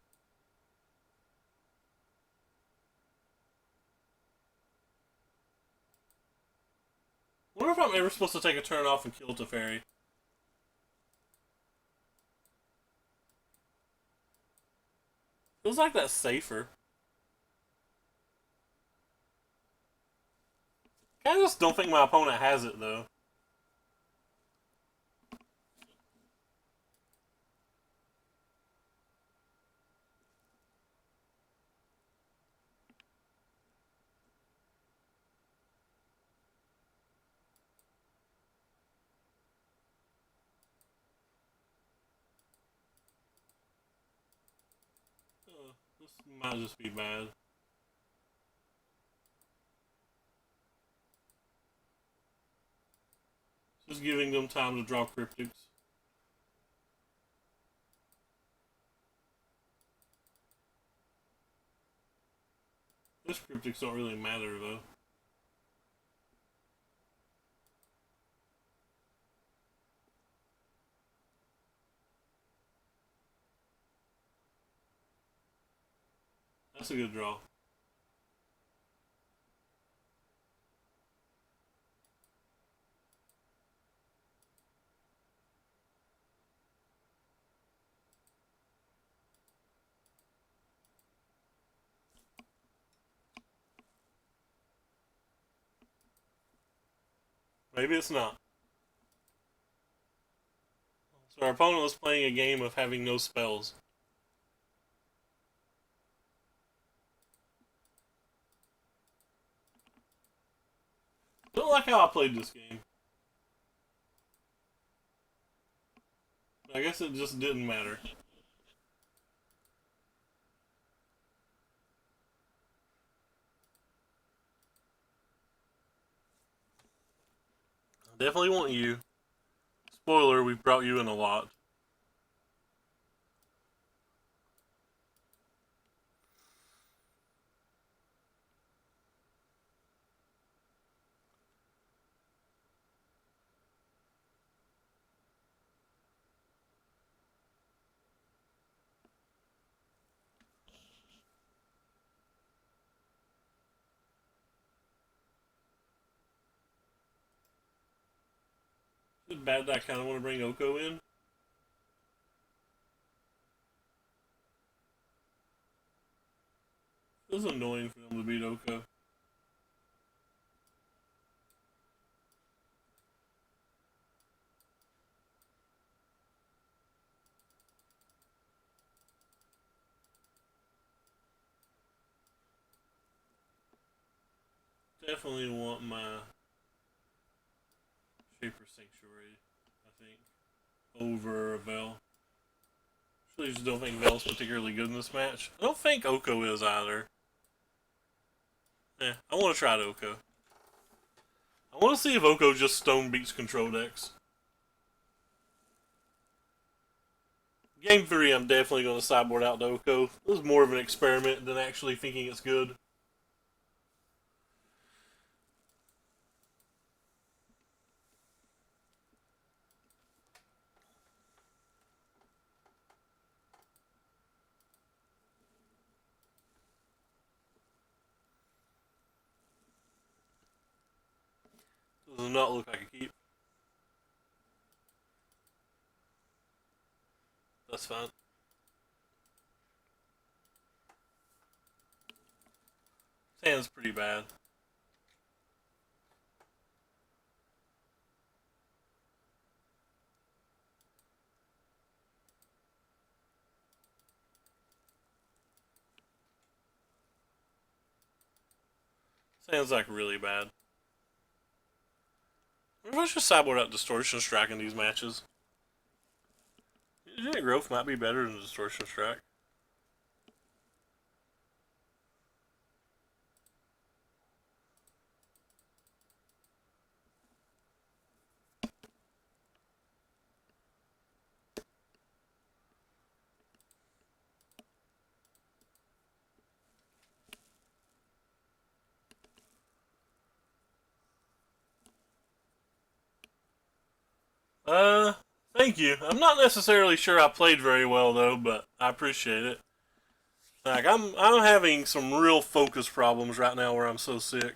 I wonder if I'm ever supposed to take a turn off and kill Teferi. Feels like that's safer. I just don't think my opponent has it, though. This might just be bad. Just giving them time to draw cryptics. This cryptics don't really matter, though. That's a good draw. Maybe it's not. So our opponent was playing a game of having no spells. Don't like how I played this game. I guess it just didn't matter. I definitely want you. Spoiler, we brought you in a lot. It's bad that I kind of want to bring Oko in. It was annoying for them to beat Oko. Definitely want my Shaper Sanctuary, I think, over Vel. Actually, just don't think Vel's particularly good in this match. I don't think Oko is either. I want to try Oko. I want to see if Oko just stone beats control decks. Game 3, I'm definitely going to sideboard out to Oko. It was more of an experiment than actually thinking it's good. Does not look like a keep. That's fine. Hand's pretty bad. Sounds like really bad. Maybe I should sideboard out Distortion Strike in these matches. Strategic growth might be better than distortion strike. Uh, Thank you. I'm not necessarily sure I played very well though, but I appreciate it. Like I'm having some real focus problems right now where I'm so sick.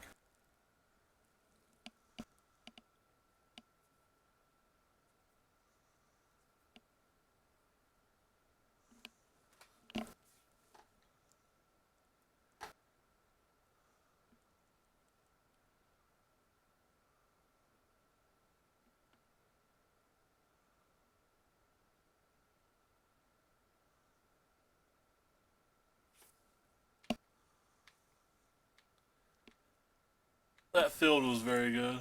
That field was very good.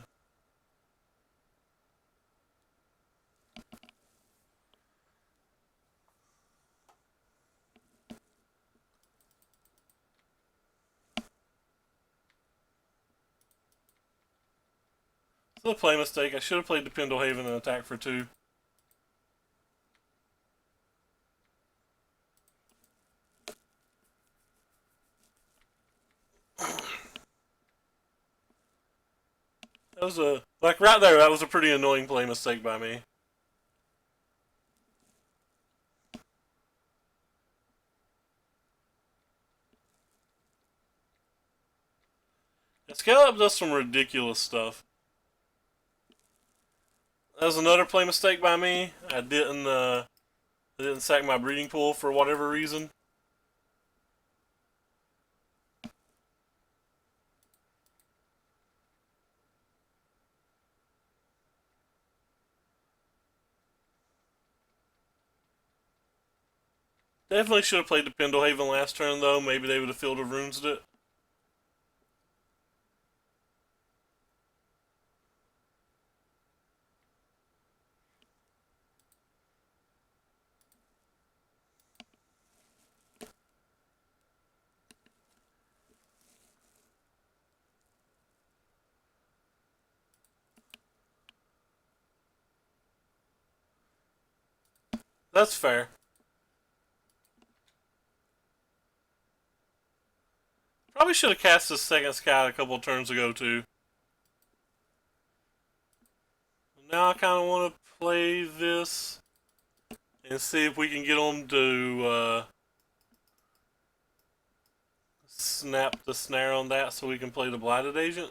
It's a play mistake. I should have played the Pendlehaven and attack for 2. That was right there. That was a pretty annoying play mistake by me. Scale Up does some ridiculous stuff. That was another play mistake by me. I didn't sack my breeding pool for whatever reason. Definitely should have played the Pendlehaven last turn though. Maybe they would have Field of Runes it. That's fair. Probably should have cast the second scout a couple turns ago too. Now I kind of want to play this and see if we can get them to snap the snare on that so we can play the Blighted Agent.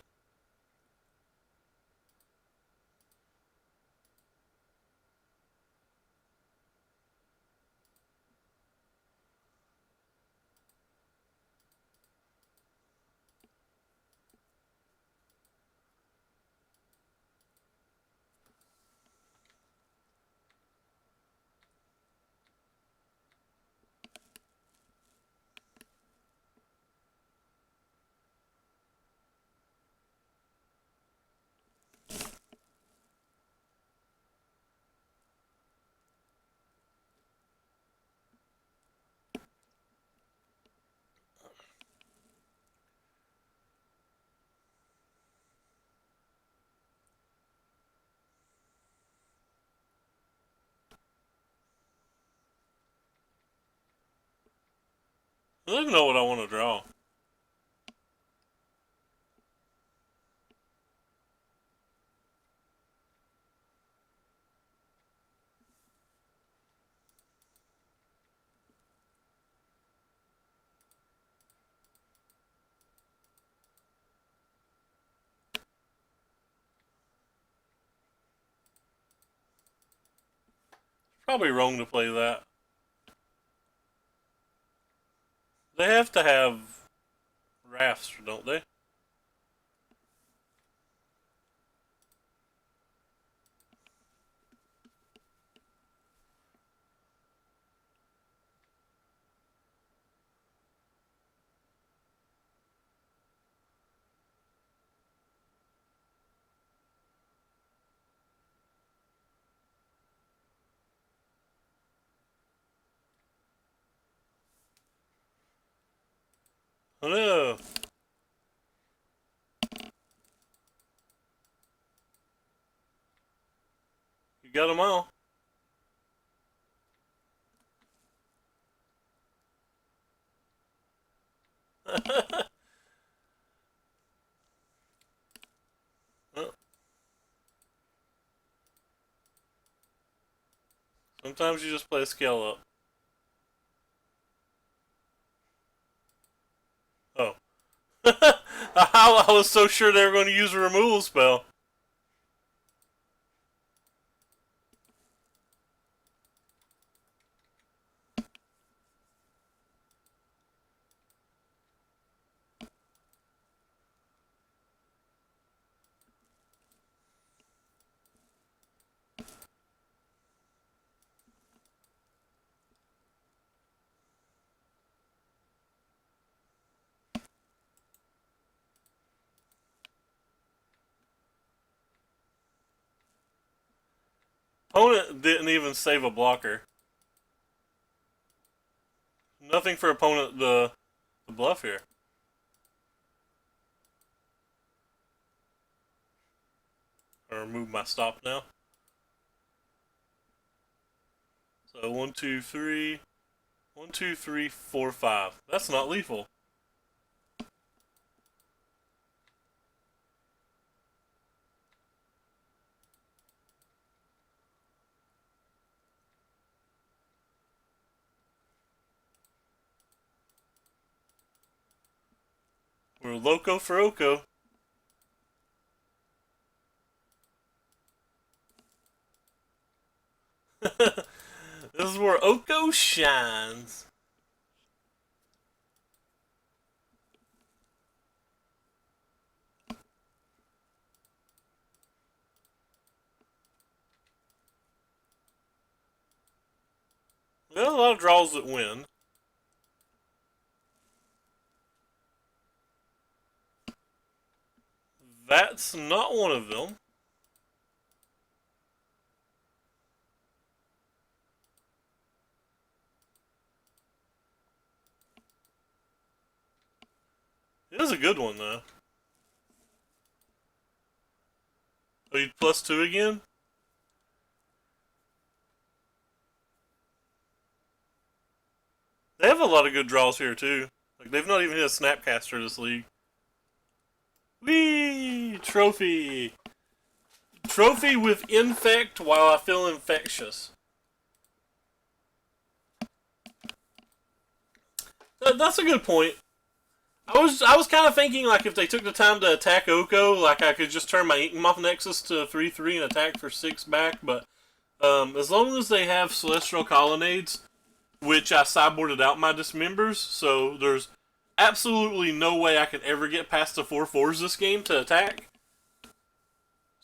I don't even know what I want to draw. Probably wrong to play that. They have to have rafts, don't they? Oh no! You got them all. Well, sometimes you just play a scale up. Oh. I was so sure they were going to use a removal spell. Opponent didn't even save a blocker. Nothing for opponent the bluff here. I'll remove my stop now. So 1, 2, 3. 1, 2, 3, 4, 5. That's not lethal. We're loco for Oko. This is where Oko shines. There's a lot of draws that win. That's not one of them. It is a good one, though. Oh, you +2 again? They have a lot of good draws here, too. Like, they've not even hit a Snapcaster this league. Whee! Trophy! Trophy with Infect while I feel infectious. That's a good point. I was kind of thinking like if they took the time to attack Oko, like I could just turn my Inkmoth Nexus to 3/3 and attack for 6 back. But as long as they have Celestial Colonnades, which I sideboarded out my Dismembers, so there's absolutely no way I could ever get past the 4/4s this game to attack.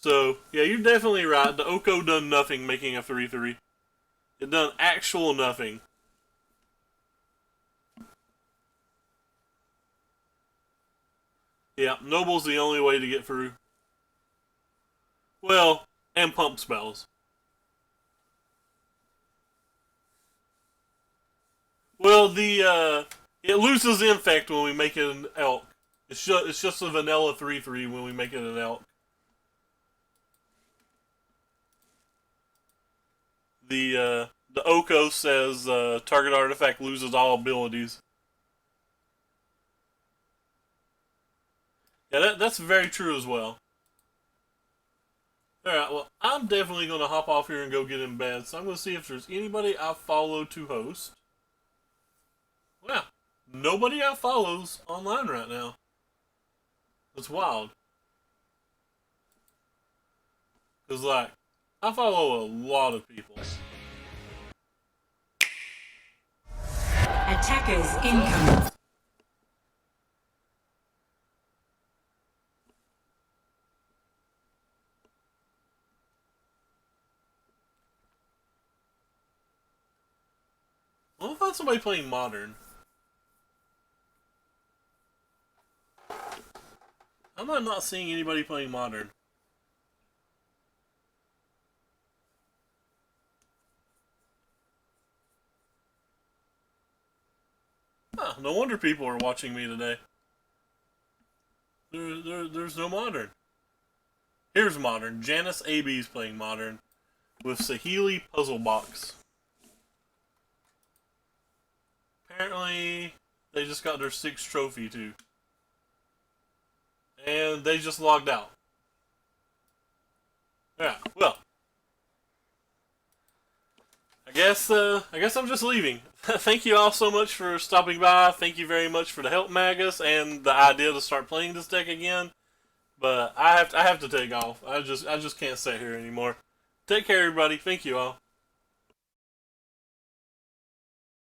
So yeah, you're definitely right. The Oko done nothing making a 3/3. It done actual nothing. Yeah, Noble's the only way to get through. Well, and pump spells. Well, it loses infect when we make it an elk. It's just a vanilla 3/3 when we make it an elk. The Oko says target artifact loses all abilities. Yeah, that's very true as well. Alright, well, I'm definitely going to hop off here and go get in bed, so I'm going to see if there's anybody I follow to host. Well, nobody I follow's online right now. It's wild. Because, like, I follow a lot of people. Attackers incoming. I'll find somebody playing Modern. I'm not seeing anybody playing Modern. Huh, no wonder people are watching me today. There's no modern. Here's modern. Janice AB's playing modern with Sahili Puzzle Box. Apparently, they just got their 6th trophy too, and they just logged out. Yeah. Well, I guess I'm just leaving. Thank you all so much for stopping by. Thank you very much for the help, Magus, and the idea to start playing this deck again. But I have to take off. I just can't sit here anymore. Take care, everybody. Thank you all.